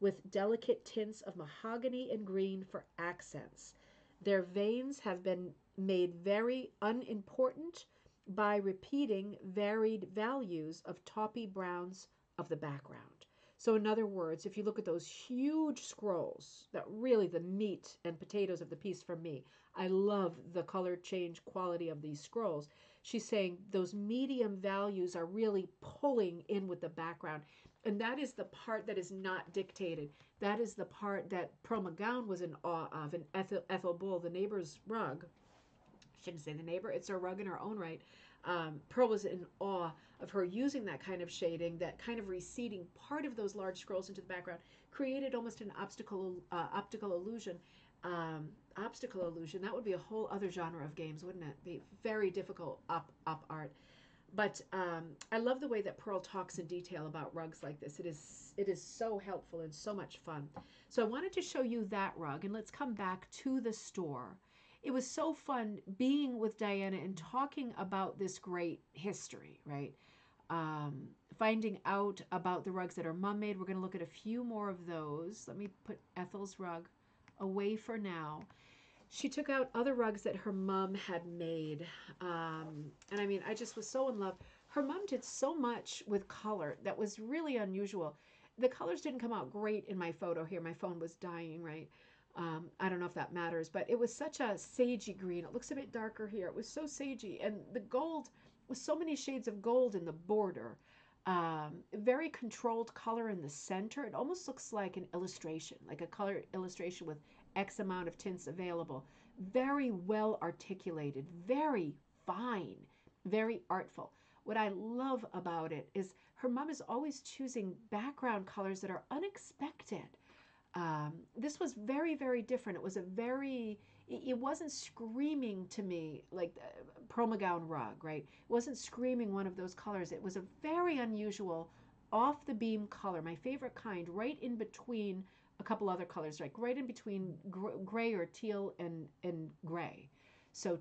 with delicate tints of mahogany and green for accents. Their veins have been made very unimportant by repeating varied values of taupy browns of the background. So in other words, if you look at those huge scrolls, that really the meat and potatoes of the piece for me, I love the color change quality of these scrolls. She's saying those medium values are really pulling in with the background. And that is the part that is not dictated. That is the part that Pearl McGown was in awe of. And Ethel Bull, the neighbor's rug, shouldn't say the neighbor, it's her rug in her own right. Pearl was in awe of her using that kind of shading, that kind of receding part of those large scrolls into the background, created almost an optical illusion. Optical illusion, that would be a whole other genre of games, wouldn't it? Be very difficult up art. But I love the way that Pearl talks in detail about rugs like this. It is so helpful and so much fun. So I wanted to show you that rug, and let's come back to the store. It was so fun being with Diana and talking about this great history, right? Finding out about the rugs that her mom made. We're going to look at a few more of those. Let me put Ethel's rug away for now. She took out other rugs that her mom had made. And I mean, I just was so in love. Her mom did so much with color that was really unusual. The colors didn't come out great in my photo here. My phone was dying, right? I don't know if that matters, but it was such a sagey green. It looks a bit darker here. It was so sagey. And the gold was so many shades of gold in the border. Very controlled color in the center. It almost looks like an illustration, like a color illustration with X amount of tints available. Very well articulated, very fine, very artful. What I love about it is her mom is always choosing background colors that are unexpected. This was very, very different. It was a very, it wasn't screaming to me like Pearl McGown rug, right? It wasn't screaming one of those colors. It was a very unusual, off the beam color, my favorite kind, right in between a couple other colors, like right in between gray or teal and gray. So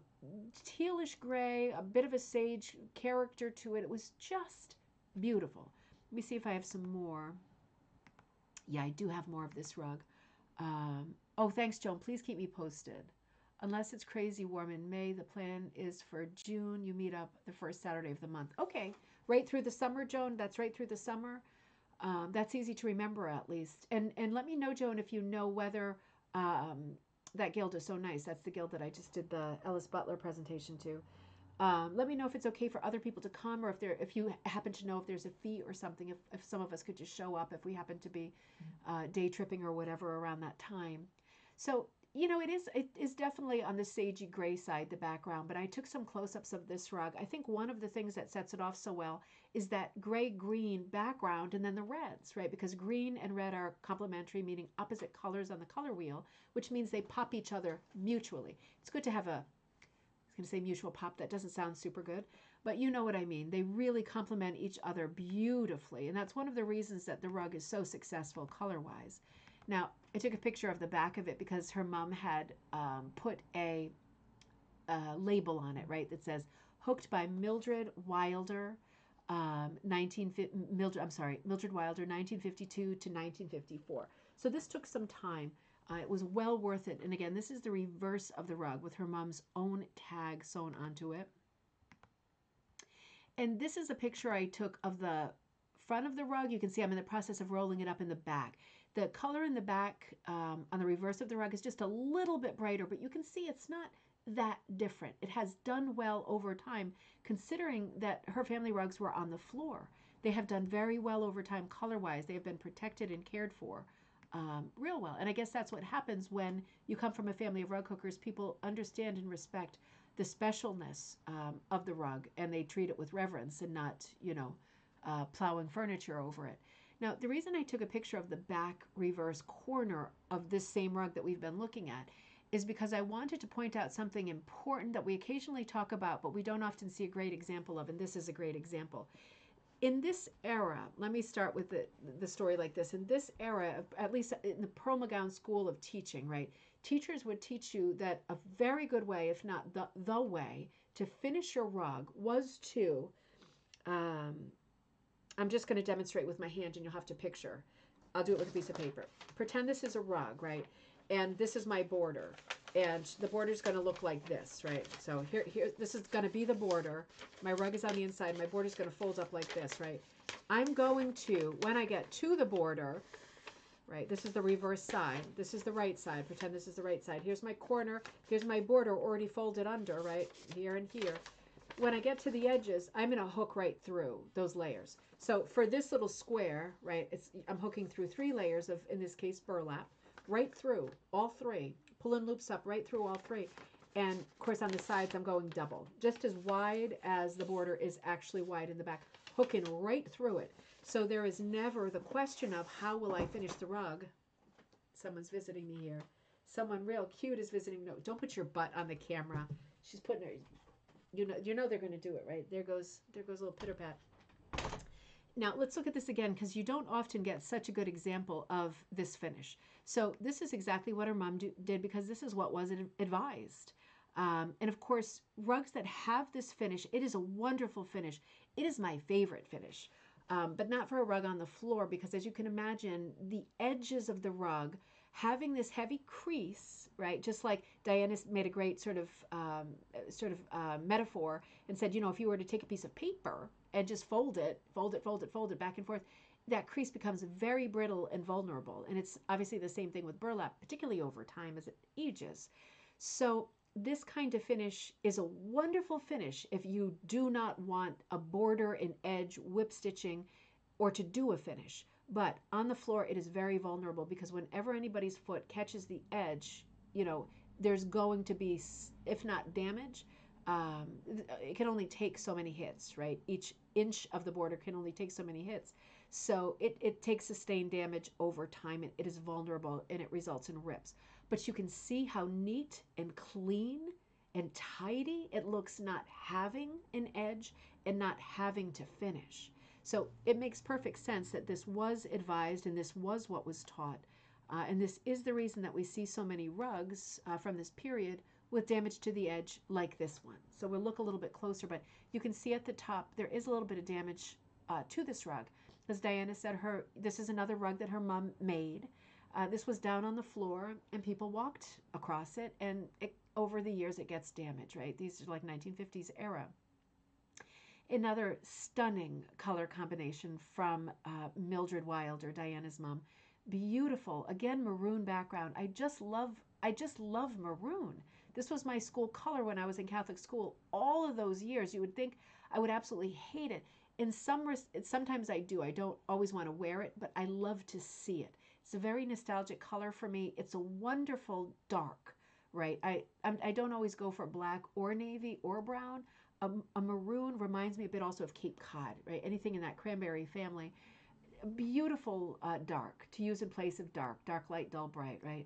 tealish gray, a bit of a sage character to it. It was just beautiful. Let me see if I have some more. Yeah, I do have more of this rug. Oh, thanks, Joan. Please keep me posted. Unless it's crazy warm in May, the plan is for June. You meet up the first Saturday of the month. Okay, right through the summer, Joan. That's right through the summer. That's easy to remember, at least. And let me know, Joan, if you know whether that guild is so nice. That's the guild that I just did the Alice Butler presentation to. Let me know if it's okay for other people to come, or if you happen to know if there's a fee or something. If some of us could just show up if we happen to be day tripping or whatever around that time. So it is definitely on the sagey gray side, the background. But I took some close-ups of this rug. I think one of the things that sets it off so well is that gray-green background and then the reds, right? Because green and red are complementary, meaning opposite colors on the color wheel, which means they pop each other mutually. It's good to have a I was going to say mutual pop. That doesn't sound super good, but you know what I mean. They really complement each other beautifully, and that's one of the reasons that the rug is so successful color-wise. Now, I took a picture of the back of it because her mom had put a label on it, right, that says hooked by Mildred Wilder, Mildred Wilder, 1952 to 1954. So this took some time. It was well worth it. And again, this is the reverse of the rug with her mom's own tag sewn onto it. And this is a picture I took of the front of the rug. You can see I'm in the process of rolling it up in the back. The color in the back on the reverse of the rug is just a little bit brighter, but you can see it's not that different. It has done well over time, considering that her family rugs were on the floor. They have done very well over time color-wise. They have been protected and cared for real well. And I guess that's what happens when you come from a family of rug hookers. People understand and respect the specialness of the rug, and they treat it with reverence and not, plowing furniture over it. Now, the reason I took a picture of the back reverse corner of this same rug that we've been looking at is because I wanted to point out something important that we occasionally talk about, but we don't often see a great example of, and this is a great example. In this era, let me start with the story like this. In this era, at least in the Pearl McGown School of Teaching, right, teachers would teach you that a very good way, if not the way, to finish your rug was to, I'm just going to demonstrate with my hand and you'll have to picture. I'll do it with a piece of paper. Pretend this is a rug, right? And this is my border. And the border is going to look like this, right? So here, this is going to be the border. My rug is on the inside. My border is going to fold up like this, right? I'm going to, when I get to the border, right, this is the reverse side. This is the right side. Pretend this is the right side. Here's my corner. Here's my border already folded under, right, here and here. When I get to the edges, I'm going to hook right through those layers. So for this little square, right, I'm hooking through 3 layers of, in this case, burlap, right through all 3. Pulling loops up right through all 3. And of course on the sides I'm going double, just as wide as the border is actually wide in the back, hooking right through it. So there is never the question of how will I finish the rug. Someone's visiting me here. Someone real cute is visiting. No, don't put your butt on the camera. She's putting her, you know they're going to do it, right? There goes a little pitter pat. Now let's look at this again because you don't often get such a good example of this finish. So this is exactly what her mom did because this is what was advised. And of course, rugs that have this finish, it is a wonderful finish. It is my favorite finish, but not for a rug on the floor because as you can imagine, the edges of the rug having this heavy crease, right? Just like Diana made a great metaphor and said, you know, if you were to take a piece of paper and just fold it back and forth, that crease becomes very brittle and vulnerable. And it's obviously the same thing with burlap, particularly over time as it ages. So this kind of finish is a wonderful finish if you do not want a border and edge whip stitching or to do a finish. But on the floor, it is very vulnerable because whenever anybody's foot catches the edge, you know, there's going to be, if not damage, it can only take so many hits, right? Each inch of the border can only take so many hits. So it takes sustained damage over time. It is vulnerable and it results in rips. But you can see how neat and clean and tidy it looks not having an edge and not having to finish. So it makes perfect sense that this was advised and this was what was taught. And this is the reason that we see so many rugs from this period with damage to the edge like this one. So we'll look a little bit closer, but you can see at the top there is a little bit of damage to this rug. As Diana said, this is another rug that her mom made. This was down on the floor and people walked across it, and over the years it gets damaged, right? These are like 1950s era. Another stunning color combination from Mildred Wilder, Diana's mom. Beautiful, again, maroon background. I just love maroon. This was my school color when I was in Catholic school. All of those years, you would think I would absolutely hate it. Sometimes I do. I don't always want to wear it, but I love to see it. It's a very nostalgic color for me. It's a wonderful dark, right? I don't always go for black or navy or brown. A maroon reminds me a bit also of Cape Cod, right? Anything in that cranberry family. Beautiful dark to use in place of dark light, dull, bright, right?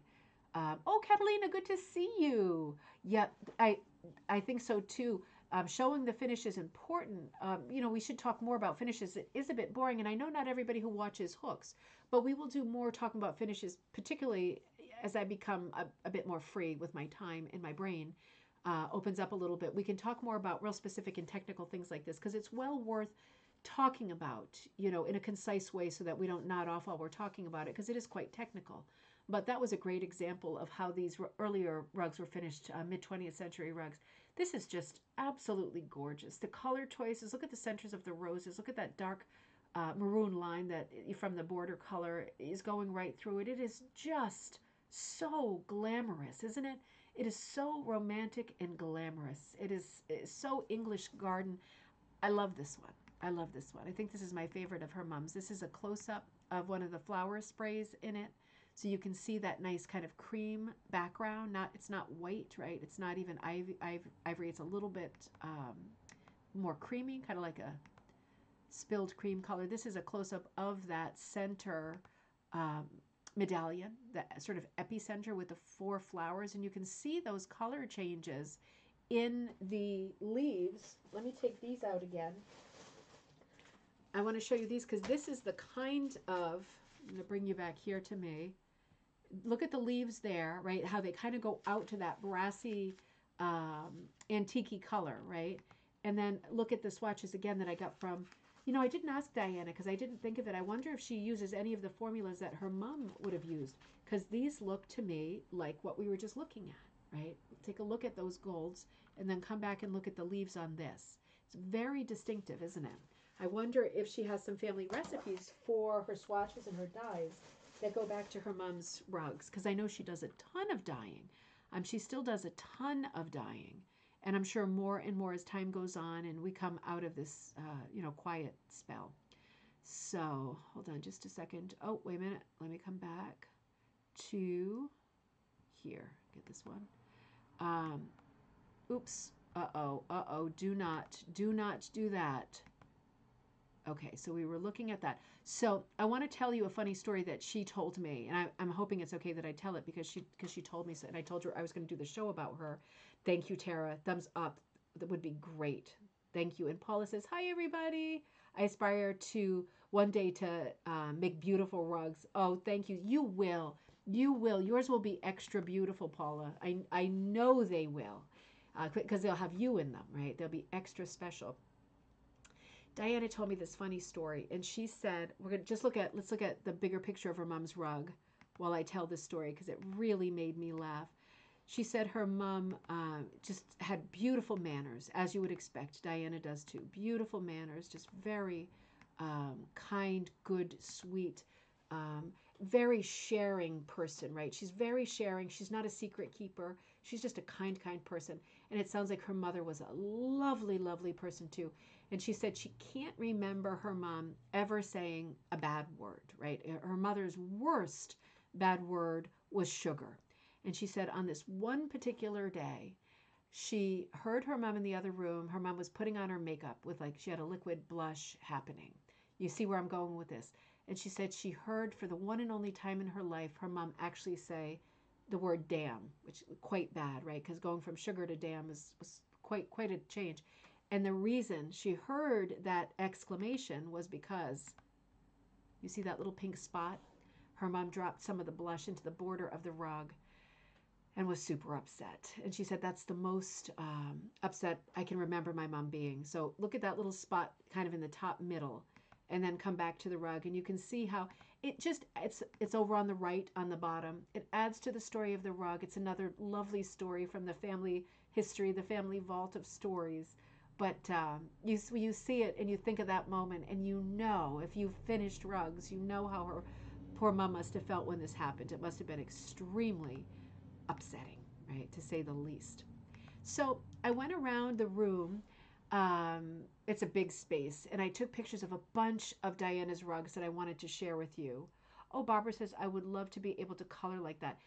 Oh, Catalina, good to see you. Yeah, I think so too. Showing the finish is important. You know, we should talk more about finishes. It is a bit boring, and I know not everybody who watches hooks, but we will do more talking about finishes, particularly as I become a bit more free with my time and my brain opens up a little bit. We can talk more about real specific and technical things like this because it's well worth talking about, you know, in a concise way so that we don't nod off while we're talking about it because it is quite technical. But that was a great example of how these earlier rugs were finished, mid-20th century rugs. This is just absolutely gorgeous. The color choices, look at the centers of the roses. Look at that dark maroon line that from the border color is going right through it. It is just so glamorous, isn't it? It is so romantic and glamorous. It's so English garden. I love this one. I love this one. I think this is my favorite of her mom's. This is a close-up of one of the flower sprays in it. So you can see that nice kind of cream background. It's not white, right? It's not even ivory. It's a little bit more creamy, kind of like a spilled cream color. This is a close-up of that center medallion, that sort of epicenter with the 4 flowers. And you can see those color changes in the leaves. Let me take these out again. I want to show you these because this is the kind of, I'm going to bring you back here to me. Look at the leaves there, right? How they kind of go out to that brassy, antique color, right? And then look at the swatches again that I got from, you know, I didn't ask Diana because I didn't think of it. I wonder if she uses any of the formulas that her mom would have used because these look to me like what we were just looking at, right? Take a look at those golds and then come back and look at the leaves on this. It's very distinctive, isn't it? I wonder if she has some family recipes for her swatches and her dyes that go back to her mom's rugs because I know she does a ton of dyeing. She still does a ton of dyeing. And I'm sure more and more as time goes on and we come out of this, you know, quiet spell. So hold on just a second. Oh, wait a minute. Let me come back to here. Get this one. Oops. Uh-oh. Do not do that. Okay, so we were looking at that. So I want to tell you a funny story that she told me, and I'm hoping it's okay that I tell it because she told me so, and I told her I was going to do the show about her. Thank you, Tara. Thumbs up. that would be great. Thank you. And Paula says, hi, everybody. I aspire to one day to make beautiful rugs. Oh, thank you. You will. You will. Yours will be extra beautiful, Paula. I know they will, because they'll have you in them, right? They'll be extra special. Diana told me this funny story, and she said, we're going to just let's look at the bigger picture of her mom's rug while I tell this story, because it really made me laugh. She said her mom just had beautiful manners, as you would expect. Diana does too. Beautiful manners, just very kind, good, sweet, very sharing person, right? She's very sharing. She's not a secret keeper. She's just a kind, kind person. And it sounds like her mother was a lovely, lovely person too. And she said she can't remember her mom ever saying a bad word, right? Her mother's worst bad word was sugar. And she said on this one particular day, she heard her mom in the other room. Her mom was putting on her makeup with she had a liquid blush happening. You see where I'm going with this. And she said she heard for the one and only time in her life her mom actually say the word damn, which is quite bad, right? Because going from sugar to damn was quite a change. And the reason she heard that exclamation was because, you see that little pink spot? Her mom dropped some of the blush into the border of the rug and was super upset. And she said, that's the most upset I can remember my mom being. So look at that little spot kind of in the top middle, and then come back to the rug. And you can see how it's over on the right on the bottom. It adds to the story of the rug. It's another lovely story from the family history, the family vault of stories. But you see it and you think of that moment, and if you've finished rugs, you know how her poor mom must have felt when this happened. It must have been extremely upsetting, right, to say the least. So I went around the room. It's a big space, and I took pictures of a bunch of Diana's rugs that I wanted to share with you. Oh, Barbara says, I would love to be able to color like that.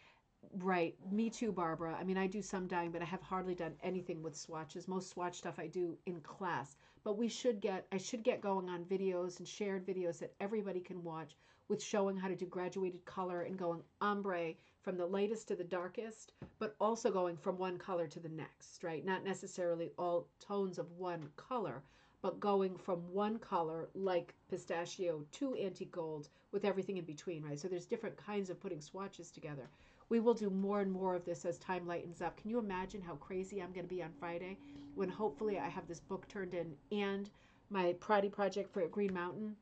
Right. Me too, Barbara. I mean, I do some dyeing, but I have hardly done anything with swatches. Most swatch stuff I do in class. But I should get going on videos and shared videos that everybody can watch with showing how to do graduated color and going ombre from the lightest to the darkest, but also going from one color to the next, right? Not necessarily all tones of one color, but going from one color like pistachio to antique gold with everything in between, right? So there's different kinds of putting swatches together. We will do more and more of this as time lightens up. Can you imagine how crazy I'm going to be on Friday when hopefully I have this book turned in and my project for Green Mountain?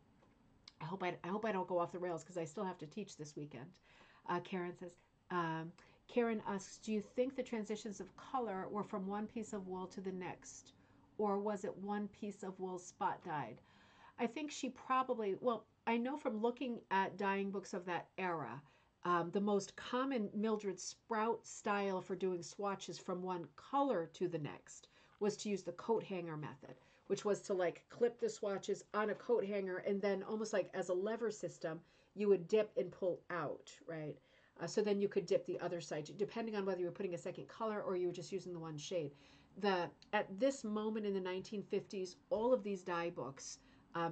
I hope I don't go off the rails because I still have to teach this weekend. Karen says, Karen asks, do you think the transitions of color were from one piece of wool to the next, or was it one piece of wool spot dyed? I think she probably, well, I know from looking at dyeing books of that era, the most common Mildred Sprout style for doing swatches from one color to the next was to use the coat hanger method, which was to clip the swatches on a coat hanger, and then almost like as a lever system, you would dip and pull out, right? So then you could dip the other side, depending on whether you were putting a second color or you were just using the one shade. At this moment in the 1950s, all of these dye books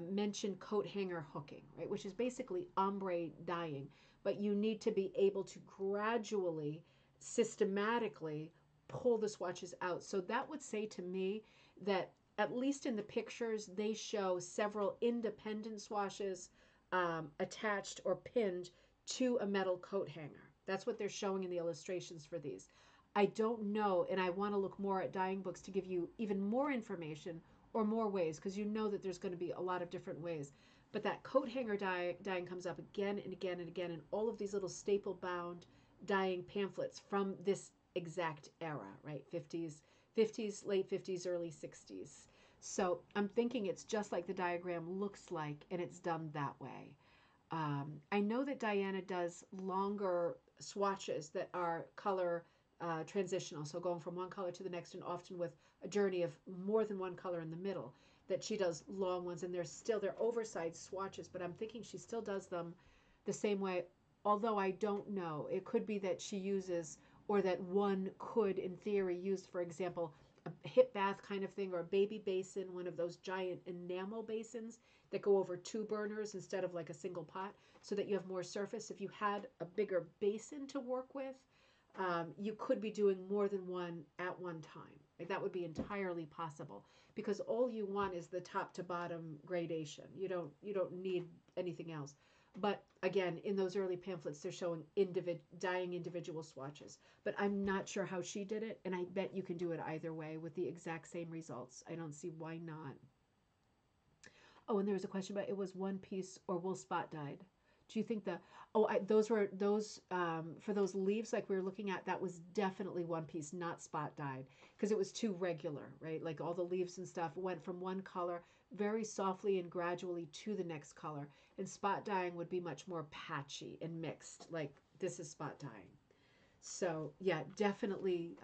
mention coat hanger hooking, right, which is basically ombre dyeing. But you need to be able to gradually, systematically pull the swatches out. So that would say to me that at least in the pictures, they show several independent swatches attached or pinned to a metal coat hanger. That's what they're showing in the illustrations for these. I don't know, and I want to look more at dyeing books to give you even more information or more ways, because you know that there's going to be a lot of different ways. But that coat hanger dyeing comes up again and again and again in all of these little staple bound dyeing pamphlets from this exact era, right? 50s, late 50s, early 60s. So I'm thinking it's just like the diagram looks like, and it's done that way. I know that Diana does longer swatches that are color transitional, so going from one color to the next, and often with a journey of more than one color in the middle, that she does long ones, and they're oversized swatches, but I'm thinking she still does them the same way, although I don't know. It could be that she uses, or that one could, in theory, use, for example, a hip bath kind of thing, or a baby basin, one of those giant enamel basins that go over two burners instead of like a single pot, so that you have more surface. If you had a bigger basin to work with, you could be doing more than one at one time. Like that would be entirely possible because all you want is the top to bottom gradation. You don't need anything else. But again, in those early pamphlets, they're showing dyeing individual swatches. But I'm not sure how she did it, and I bet you can do it either way with the exact same results. I don't see why not. Oh, and there was a question about it was one piece or wool spot dyed. Do you think those were those for those leaves like we were looking at, that was definitely one piece, not spot dyed, because it was too regular, right? Like all the leaves and stuff went from one color very softly and gradually to the next color. And spot dyeing would be much more patchy and mixed, like this is spot dyeing. So yeah, definitely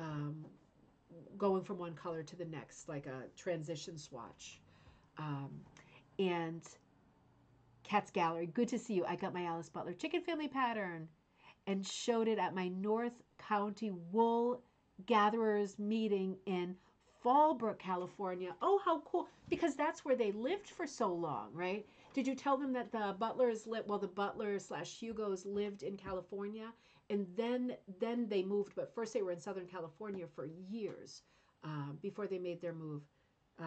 going from one color to the next, like a transition swatch. Um, and Cat's Gallery, good to see you. I got my Alice Butler chicken family pattern and showed it at my North County Wool Gatherers meeting in Fallbrook, California. Oh, how cool. Because that's where they lived for so long, right? Did you tell them that the Butlers the Butler/Hugos lived in California, and then they moved, but first they were in Southern California for years before they made their move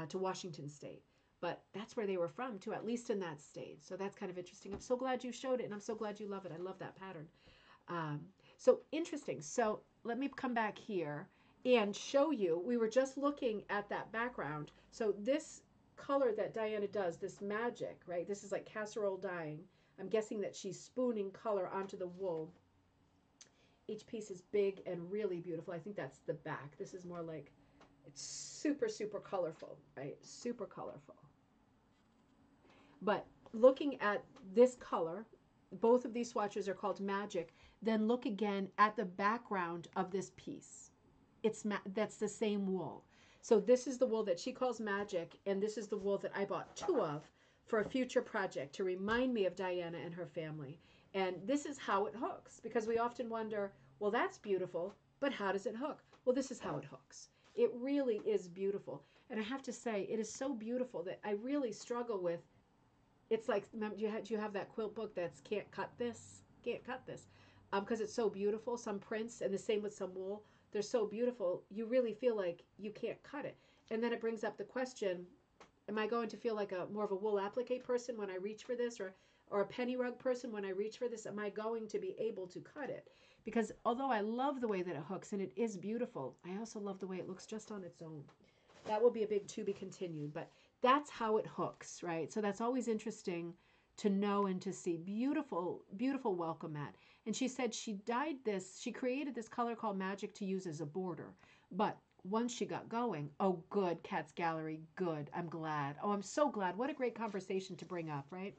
to Washington State. But that's where they were from too, at least in that state. So that's kind of interesting. I'm so glad you showed it, and I'm so glad you love it. I love that pattern. So interesting. So let me come back here and show you. We were just looking at that background. So this color that Diana does, this magic, right? This is like casserole dyeing. I'm guessing that she's spooning color onto the wool. Each piece is big and really beautiful. I think that's the back. This is more like, it's super, super colorful, right? Super colorful. But looking at this color, both of these swatches are called Magic. Then look again at the background of this piece. That's the same wool. So this is the wool that she calls Magic, and this is the wool that I bought two of for a future project to remind me of Diana and her family. And this is how it hooks, because we often wonder, well, that's beautiful, but how does it hook? Well, this is how it hooks. It really is beautiful. And I have to say, it is so beautiful that I really struggle with. It's like, do you have that quilt book that's can't cut this? Can't cut this. Because it's so beautiful. Some prints, and the same with some wool, they're so beautiful, you really feel like you can't cut it. And then it brings up the question, am I going to feel like more of a wool applique person when I reach for this, or a penny rug person when I reach for this? Am I going to be able to cut it? Because although I love the way that it hooks, and it is beautiful, I also love the way it looks just on its own. That will be a big to be continued, but that's how it hooks, right? So that's always interesting to know and to see. Beautiful, beautiful welcome mat. And she said she created this color called Magic to use as a border. But once she got going, oh, good, Cat's Gallery, good. I'm glad. Oh, I'm so glad. What a great conversation to bring up, right?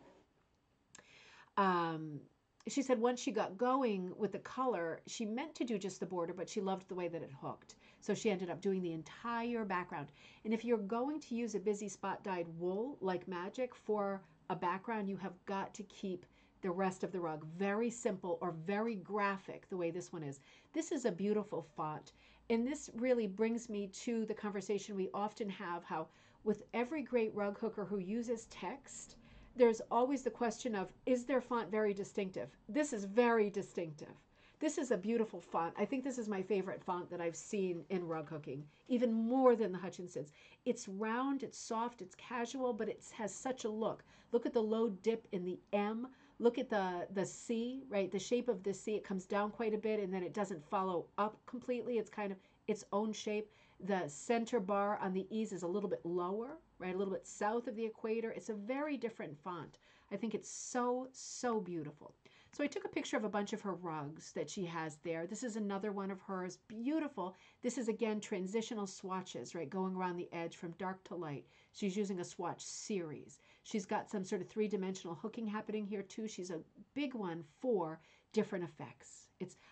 She said once she got going with the color, she meant to do just the border, but she loved the way that it hooked. So she ended up doing the entire background. And if you're going to use a busy spot dyed wool like Magic for a background, you have got to keep the rest of the rug very simple or very graphic the way this one is. This is a beautiful font. And this really brings me to the conversation we often have, how with every great rug hooker who uses text, there's always the question of, is their font very distinctive? This is very distinctive. This is a beautiful font. I think this is my favorite font that I've seen in rug hooking, even more than the Hutchinson's. It's round, it's soft, it's casual, but it has such a look. Look at the low dip in the M. Look at the C, right? The shape of the C, it comes down quite a bit and then it doesn't follow up completely. It's kind of its own shape. The center bar on the E's is a little bit lower, right? A little bit south of the equator. It's a very different font. I think it's so, so beautiful. So I took a picture of a bunch of her rugs that she has there. This is another one of hers. Beautiful. This is, again, transitional swatches, right? Going around the edge from dark to light. She's using a swatch series. She's got some sort of three-dimensional hooking happening here, too. She's a big one for different effects.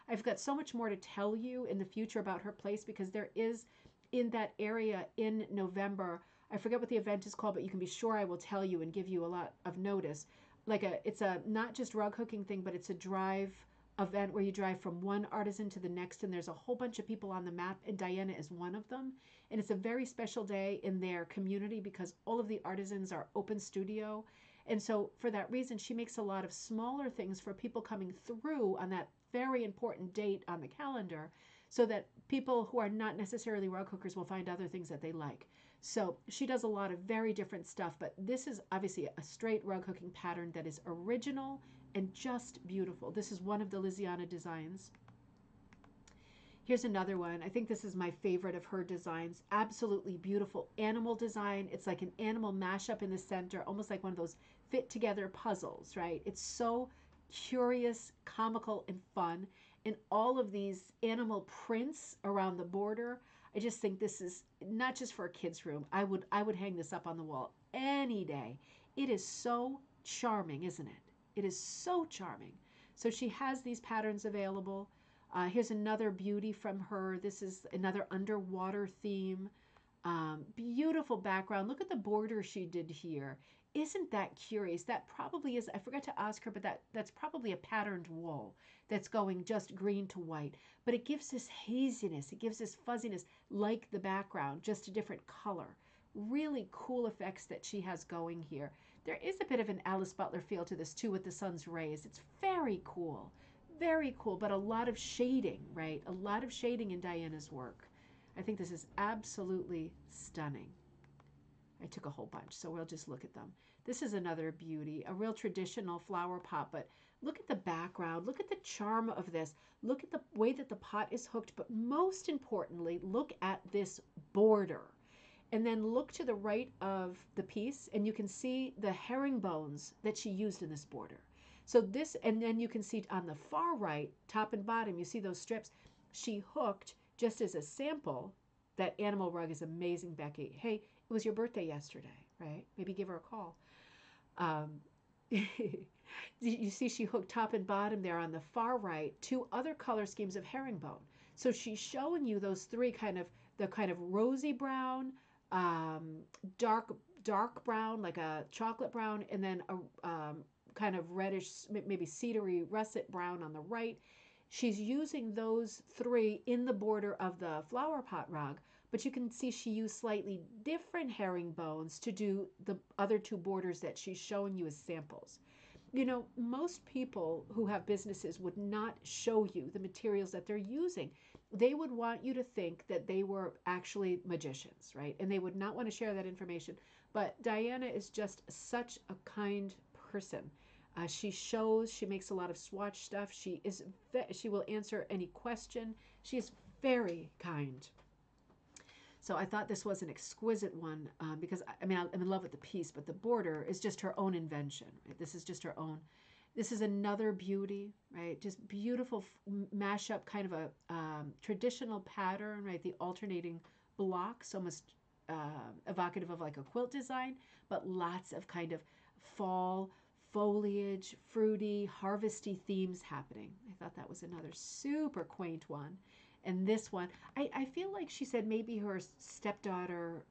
I've got so much more to tell you in the future about her place, because there is, in that area in November, I forget what the event is called, but you can be sure I will tell you and give you a lot of notice. It's a not just rug hooking thing, but it's a drive event where you drive from one artisan to the next, and there's a whole bunch of people on the map, and Diana is one of them. And it's a very special day in their community because all of the artisans are open studio, And so for that reason, she makes a lot of smaller things for people coming through on that very important date on the calendar, so that people who are not necessarily rug hookers will find other things that they like. So she does a lot of very different stuff, but this is obviously a straight rug hooking pattern that is original and just beautiful. This is one of the Lizziana designs. Here's another one. I think this is my favorite of her designs. Absolutely beautiful animal design. It's like an animal mashup in the center, almost like one of those fit together puzzles, right? It's so curious, comical, and fun. And all of these animal prints around the border. I just think this is not just for a kid's room. I would hang this up on the wall any day. It is so charming, isn't it? It is so charming. So she has these patterns available. Here's another beauty from her. This is another underwater theme. Beautiful background. Look at the border she did here. Isn't that curious? That probably is, I forgot to ask her, but that's probably a patterned wool that's going just green to white. But it gives this haziness, it gives this fuzziness like the background, just a different color. Really cool effects that she has going here. There is a bit of an Alice Butler feel to this too with the sun's rays. It's very cool. Very cool, but a lot of shading, right? A lot of shading in Diana's work. I think this is absolutely stunning. I took a whole bunch, so we'll just look at them. This is another beauty, a real traditional flower pot, but look at the background. Look at the charm of this. Look at the way that the pot is hooked, but most importantly, look at this border. And then look to the right of the piece, and you can see the herringbones that she used in this border. So this, and then you can see on the far right, top and bottom, you see those strips. She hooked, just as a sample, that animal rug is amazing, Becky. Hey, it was your birthday yesterday, right? Maybe give her a call. You see she hooked top and bottom there on the far right, two other color schemes of herringbone. So she's showing you those three the kind of rosy brown, dark brown, like a chocolate brown, and then a kind of reddish, maybe cedary russet brown on the right. She's using those three in the border of the flower pot rug, but you can see she used slightly different herringbones to do the other two borders that she's showing you as samples. You know, most people who have businesses would not show you the materials that they're using. They would want you to think that they were actually magicians, right? And they would not want to share that information. But Diana is just such a kind person. She shows, she makes a lot of swatch stuff. She will answer any question. She is very kind. So I thought this was an exquisite one because, I mean, I'm in love with the piece, but the border is just her own invention. Right? This is just her own. This is another beauty, right? Just beautiful mashup, kind of a traditional pattern, right? The alternating blocks, almost evocative of like a quilt design, but lots of kind of fall, foliage, fruity, harvesty themes happening. I thought that was another super quaint one. And this one, I feel like she said maybe her stepdaughter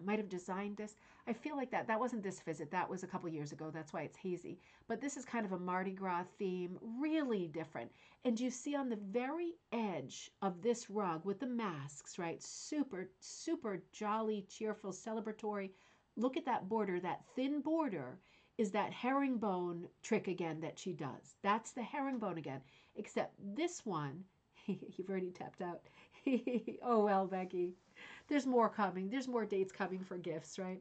might have designed this. I feel like that wasn't this visit. That was a couple years ago. That's why it's hazy. But this is kind of a Mardi Gras theme, really different. And you see on the very edge of this rug with the masks, right? Super, super jolly, cheerful, celebratory. Look at that border, that thin border is that herringbone trick again that she does. That's the herringbone again, except this one, you've already tapped out. Oh, well, Becky, there's more coming. There's more dates coming for gifts, right?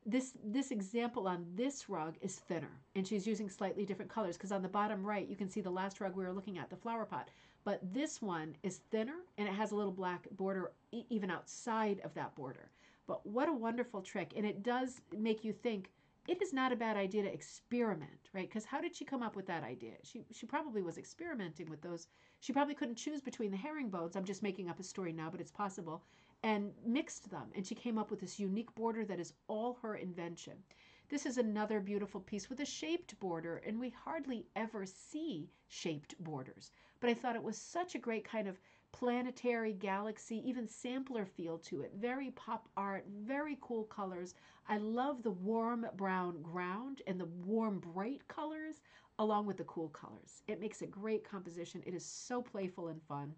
This example on this rug is thinner, and she's using slightly different colors because on the bottom right, you can see the last rug we were looking at, the flower pot. But this one is thinner, and it has a little black border even outside of that border. But what a wonderful trick, and it does make you think, it is not a bad idea to experiment, right? Because how did she come up with that idea? She probably was experimenting with those. She probably couldn't choose between the herringbones. I'm just making up a story now, but it's possible. And mixed them. And she came up with this unique border that is all her invention. This is another beautiful piece with a shaped border, and we hardly ever see shaped borders. But I thought it was such a great kind of planetary, galaxy, even sampler feel to it. Very pop art, very cool colors. I love the warm brown ground and the warm bright colors along with the cool colors. It makes a great composition. It is so playful and fun.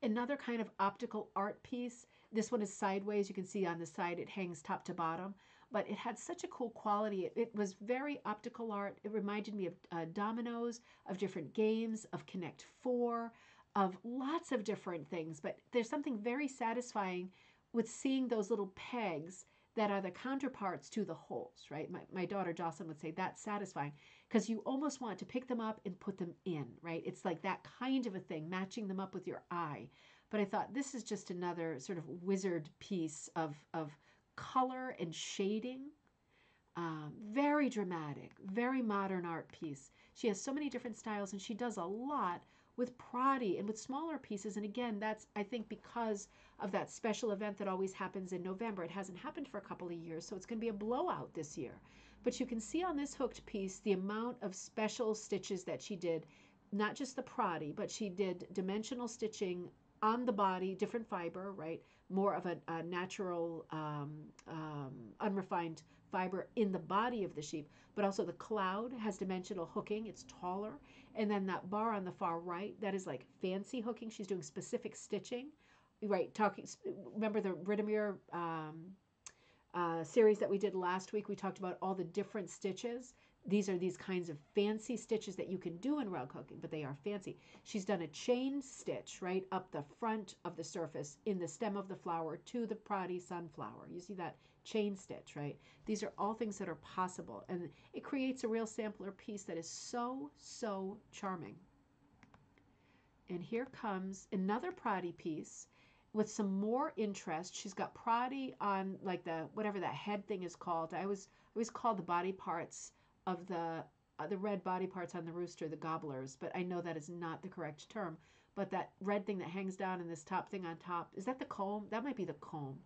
Another kind of optical art piece. This one is sideways. You can see on the side it hangs top to bottom. but it had such a cool quality. It was very optical art. It reminded me of dominoes, of different games, of Connect 4, of lots of different things. But there's something very satisfying with seeing those little pegs that are the counterparts to the holes, right? My daughter Jocelyn would say that's satisfying because you almost want to pick them up and put them in, right? It's like that kind of a thing, matching them up with your eye. But I thought this is just another sort of wizard piece of color and shading. Very dramatic, very modern art piece. She has so many different styles, and she does a lot with Pradi and with smaller pieces. And again, that's, I think, because of that special event that always happens in November. It hasn't happened for a couple of years, so it's going to be a blowout this year. But you can see on this hooked piece the amount of special stitches that she did, not just the Pradi, but she did dimensional stitching on the body, different fiber, right? More of a natural, unrefined fiber in the body of the sheep, but also the cloud has dimensional hooking. It's taller. And then that bar on the far right, that is like fancy hooking. She's doing specific stitching, right? Remember the Ridimere series that we did last week? We talked about all the different stitches. These are these kinds of fancy stitches that you can do in rug hooking, but they are fancy. She's done a chain stitch right up the front of the surface in the stem of the flower to the Pradi sunflower. You see that chain stitch, right? These are all things that are possible, and it creates a real sampler piece that is so, so charming. And here comes another Pradi piece with some more interest. She's got Pradi on like the, whatever that head thing is called. I always call the body parts of the red body parts on the rooster the gobblers, but I know that is not the correct term. But that red thing that hangs down and this top thing on top, is that the comb? That might be the comb.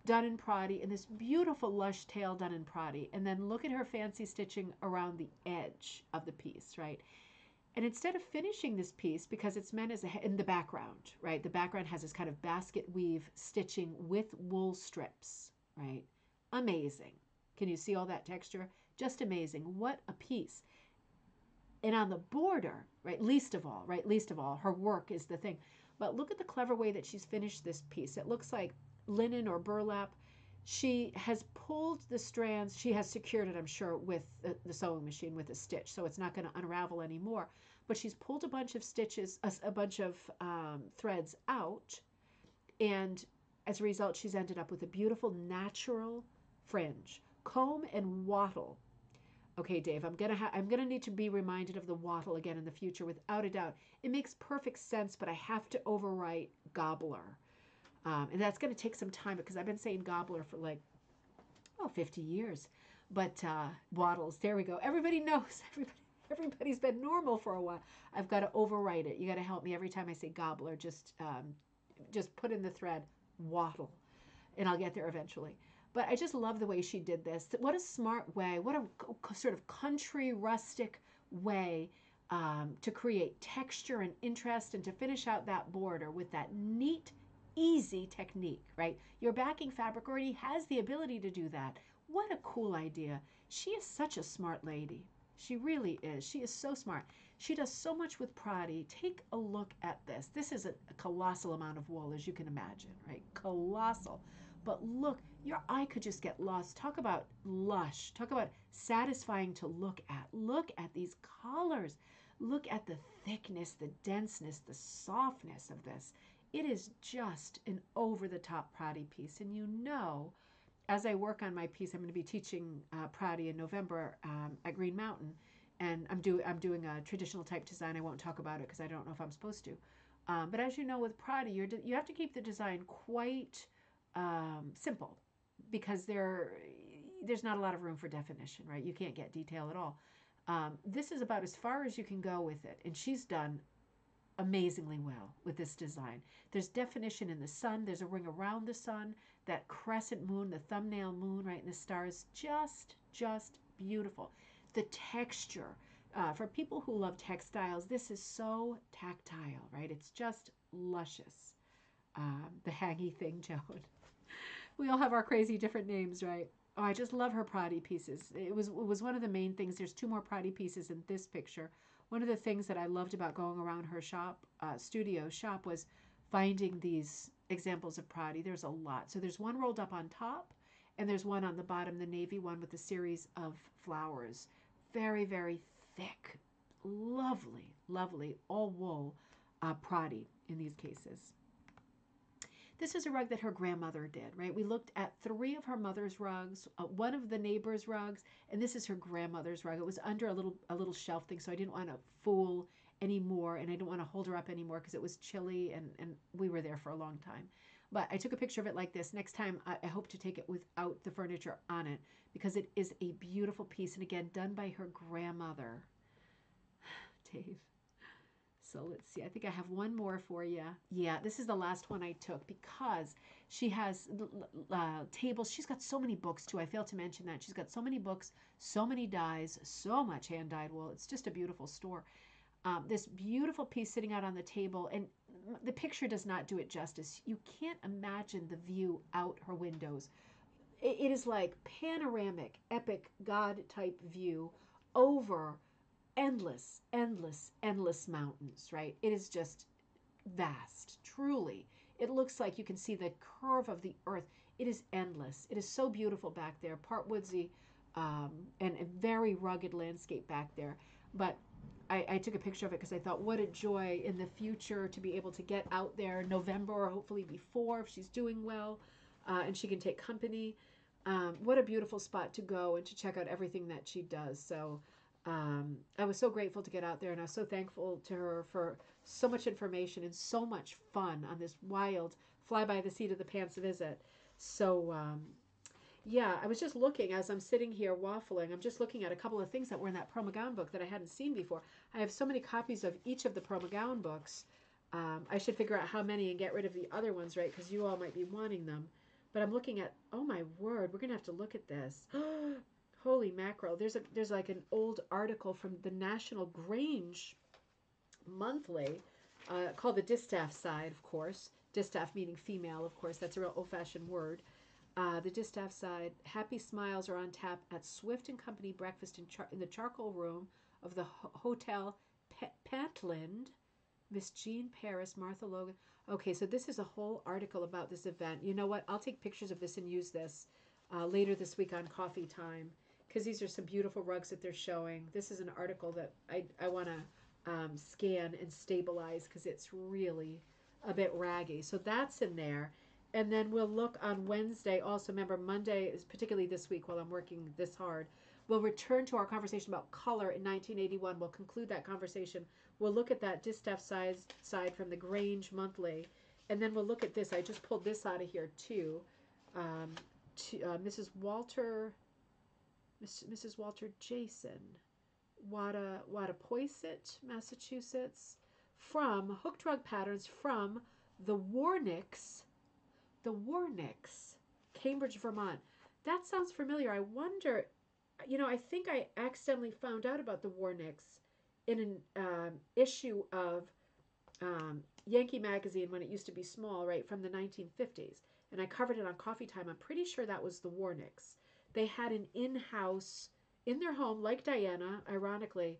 Done in Pradi, and this beautiful lush tail done in Pradi. And then look at her fancy stitching around the edge of the piece, right? And instead of finishing this piece, because it's meant as in the background, right? The background has this kind of basket weave stitching with wool strips, right? Amazing. Can you see all that texture? Just amazing. What a piece. And on the border, right, least of all, her work is the thing. But look at the clever way that she's finished this piece. It looks like linen or burlap. She has pulled the strands. She has secured it, I'm sure, with the sewing machine with a stitch, so it's not going to unravel anymore. But she's pulled a bunch of stitches, a bunch of threads out, and as a result, she's ended up with a beautiful natural fringe. Comb and wattle. Okay, Dave, I'm gonna need to be reminded of the wattle again in the future, without a doubt. It makes perfect sense, but I have to overwrite gobbler. And that's going to take some time because I've been saying gobbler for like, 50 years. But wattles, there we go. Everybody knows. Everybody's been normal for a while. I've got to overwrite it. You got to help me every time I say gobbler. Just put in the thread wattle, and I'll get there eventually. But I just love the way she did this. What a smart way. What a sort of country rustic way to create texture and interest, and to finish out that border with that neat, easy technique, right? Your backing fabric already has the ability to do that. What a cool idea. She is such a smart lady. She really is. She is so smart. She does so much with Pradi. Take a look at this. This is a colossal amount of wool, as you can imagine, right? Colossal. But look, your eye could just get lost. Talk about lush. Talk about satisfying to look at. Look at these colors. Look at the thickness, the denseness, the softness of this. It is just an over-the-top Pradi piece. And you know, as I work on my piece, I'm going to be teaching Pradi in November at Green Mountain. And I'm doing a traditional type design. I won't talk about it because I don't know if I'm supposed to. But as you know, with Pradi, you have to keep the design quite simple, because there's not a lot of room for definition, right? You can't get detail at all. This is about as far as you can go with it. And she's done amazingly well with this design. There's definition in the sun. There's a ring around the sun. That crescent moon, the thumbnail moon, right, and the stars, just beautiful. The texture, for people who love textiles, this is so tactile, right? It's just luscious. The hangy thing, Joan. We all have our crazy different names, right? Oh, I just love her Pradi pieces. It was one of the main things. There's 2 more Pradi pieces in this picture. One of the things that I loved about going around her shop, studio shop, was finding these examples of Pradi. There's a lot. So there's one rolled up on top, And there's one on the bottom, the navy one with a series of flowers. Very, very thick. Lovely, lovely, all wool, Pradi in these cases. This is a rug that her grandmother did, right? We looked at 3 of her mother's rugs, one of the neighbor's rugs, and this is her grandmother's rug. It was under a little shelf thing, so I didn't want to fool anymore, and I didn't want to hold her up anymore because it was chilly, and we were there for a long time. But I took a picture of it like this. Next time, I hope to take it without the furniture on it because it is a beautiful piece, and again, done by her grandmother. Dave. So let's see. I think I have one more for you. Yeah, this is the last one I took because she has tables. She's got so many books too. I failed to mention that. She's got so many books, so many dyes, so much hand-dyed wool. It's just a beautiful store. This beautiful piece sitting out on the table, and the picture does not do it justice. You can't imagine the view out her windows. It is like panoramic, epic God-type view over endless, endless, endless mountains, right? It is just vast, truly. It looks like you can see the curve of the earth. It is endless. It is so beautiful back there, part woodsy, and a very rugged landscape back there. But I took a picture of it because I thought, what a joy in the future to be able to get out there November or hopefully before if she's doing well and she can take company. What a beautiful spot to go and to check out everything that she does. So I was so grateful to get out there, and I was so thankful to her for so much information and so much fun on this wild fly by the seat of the pants visit. So yeah, I was just looking as I'm sitting here waffling. I'm just looking at a couple of things that were in that Pearl McGown book that I hadn't seen before. I have so many copies of each of the Pearl McGown books. I should figure out how many and get rid of the other ones, right? Because you all might be wanting them. But I'm looking at, oh my word, we're going to have to look at this. Holy mackerel. There's like an old article from the National Grange Monthly called the Distaff Side, of course. Distaff meaning female, of course. That's a real old-fashioned word. The Distaff Side. Happy smiles are on tap at Swift and Company breakfast in the charcoal room of the Hotel Pentland. Miss Jean Paris, Martha Logan. Okay, so this is a whole article about this event. You know what? I'll take pictures of this and use this later this week on Coffee Time, because these are some beautiful rugs that they're showing. This is an article that I want to scan and stabilize because it's really a bit raggy. So that's in there. And then we'll look on Wednesday. Also, remember, Monday is particularly this week while I'm working this hard. We'll return to our conversation about color in 1981. We'll conclude that conversation. We'll look at that distaff side from the Grange Monthly. And then we'll look at this. I just pulled this out of here, too. Mrs. Walter Jason, Wattapoisett, Massachusetts, from Hooked Rug Patterns from the Warnicks, Cambridge, Vermont. That sounds familiar. I wonder, I think I accidentally found out about the Warnicks in an issue of Yankee Magazine when it used to be small, right, from the 1950s. And I covered it on Coffee Time. I'm pretty sure that was the Warnicks. They had an in-house, in their home, like Diana, ironically,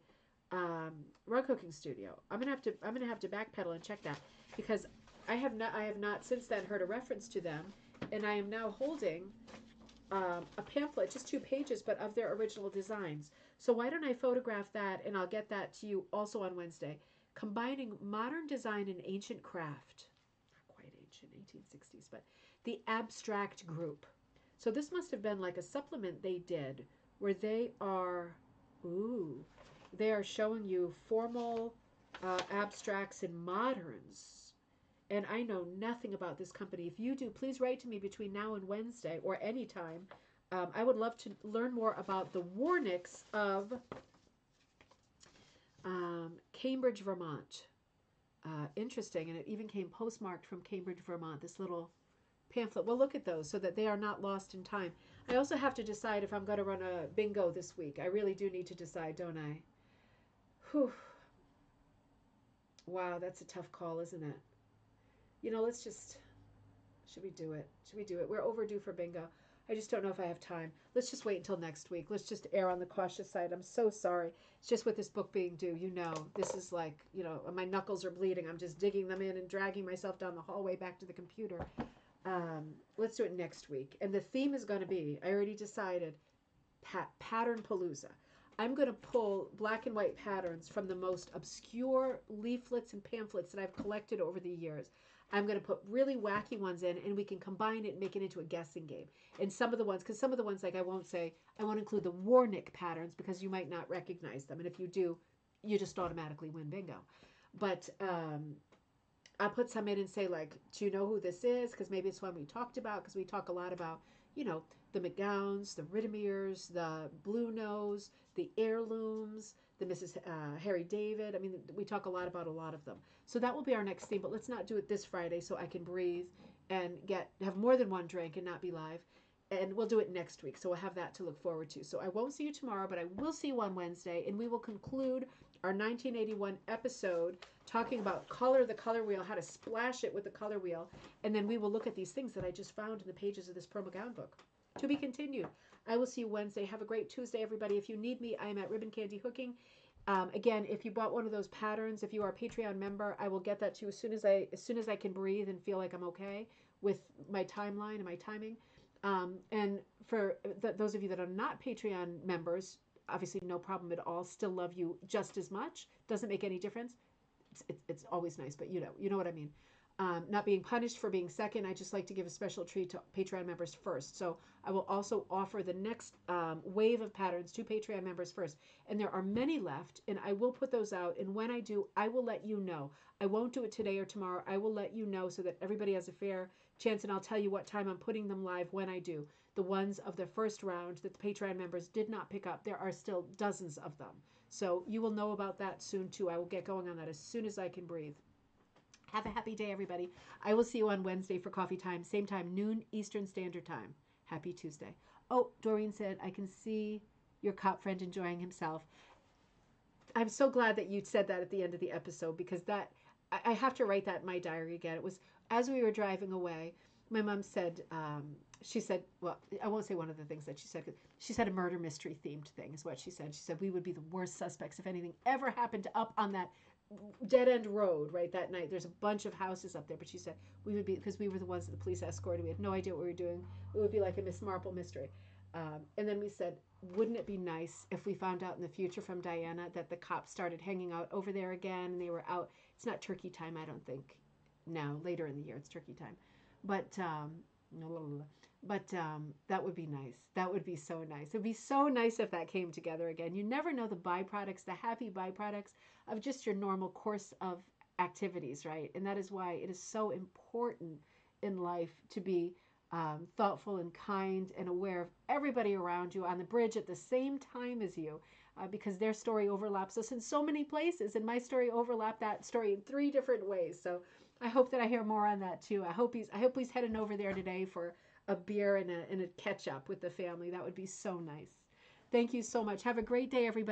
rug hooking studio. I'm gonna have to backpedal and check that because I have not since then heard a reference to them, and I am now holding a pamphlet, just 2 pages, but of their original designs. So why don't I photograph that, and I'll get that to you also on Wednesday. Combining modern design and ancient craft. Not quite ancient, 1860s, but the Abstract Group. So this must have been like a supplement they did where they are showing you formal abstracts and moderns. And I know nothing about this company. If you do, please write to me between now and Wednesday or anytime. I would love to learn more about the Warnicks of Cambridge, Vermont. Interesting. And it even came postmarked from Cambridge, Vermont, this little pamphlet. We'll look at those so that they are not lost in time. I also have to decide if I'm going to run a bingo this week. I really do need to decide, don't I? Whew. Wow, that's a tough call, isn't it? Let's just... Should we do it? We're overdue for bingo. I just don't know if I have time. Let's just wait until next week. Let's just err on the cautious side. I'm so sorry. It's just with this book being due, this is like, my knuckles are bleeding. I'm just digging them in and dragging myself down the hallway back to the computer. Let's do it next week. And the theme is going to be, I already decided, pattern palooza. I'm going to pull black and white patterns from the most obscure leaflets and pamphlets that I've collected over the years. I'm going to put really wacky ones in, and we can combine it and make it into a guessing game. And some of the ones, because some of the ones, like I won't include the Warnick patterns because you might not recognize them. And if you do, you just automatically win bingo. But I'll put some in and say, like, do you know who this is? Because maybe it's one we talked about, because we talk a lot about, the McGowns, the Rittemers, the Blue Nose, the Heirlooms, the Mrs. Harry David. I mean, we talk a lot about a lot of them. So that will be our next theme, but let's not do it this Friday so I can breathe and have more than one drink and not be live. And we'll do it next week, so we'll have that to look forward to. So I won't see you tomorrow, but I will see you on Wednesday, and we will conclude our 1981 episode talking about the color wheel, how to splash it with the color wheel, and then we will look at these things that I just found in the pages of this Pearl McGown book. To be continued. I will see you Wednesday. Have a great Tuesday, everybody. If you need me, I am at Ribbon Candy Hooking. Again, if you bought one of those patterns, if you are a Patreon member, I will get that to you as soon as I can breathe and feel like I'm okay with my timeline and my timing. And for those of you that are not Patreon members, obviously no problem at all. Still love you just as much. Doesn't make any difference. It's always nice, but you know what I mean. Not being punished for being second. I just like to give a special treat to Patreon members first. So I will also offer the next wave of patterns to Patreon members first. And there are many left, and I will put those out. And when I do, I will let you know. I won't do it today or tomorrow. I will let you know so that everybody has a fair chance, and I'll tell you what time I'm putting them live when I do. The ones of the first round that the Patreon members did not pick up, there are still dozens of them. So you will know about that soon, too. I will get going on that as soon as I can breathe. Have a happy day, everybody. I will see you on Wednesday for coffee time, same time, noon Eastern Standard Time. Happy Tuesday. Oh, Doreen said, I can see your cop friend enjoying himself. I'm so glad that you said that at the end of the episode, because I have to write that in my diary again. It was as we were driving away, my mom said, she said, well, I won't say one of the things that she said. She said a murder mystery themed thing is what she said. She said we would be the worst suspects if anything ever happened up on that dead end road right that night. There's a bunch of houses up there, but she said we would be, because we were the ones that the police escorted. We had no idea what we were doing. It would be like a Miss Marple mystery. And then we said, wouldn't it be nice if we found out in the future from Diana that the cops started hanging out over there again, and they were out. It's not turkey time, I don't think. Now later in the year it's turkey time, but that would be nice. That would be so nice. It'd be so nice if that came together again. You never know the byproducts, the happy byproducts of just your normal course of activities, right? And that is why it is so important in life to be thoughtful and kind and aware of everybody around you on the bridge at the same time as you, because their story overlaps us in so many places, and my story overlapped that story in 3 different ways. So I hope that I hear more on that too. I hope he's heading over there today for a beer and a catch up with the family. That would be so nice. Thank you so much. Have a great day, everybody.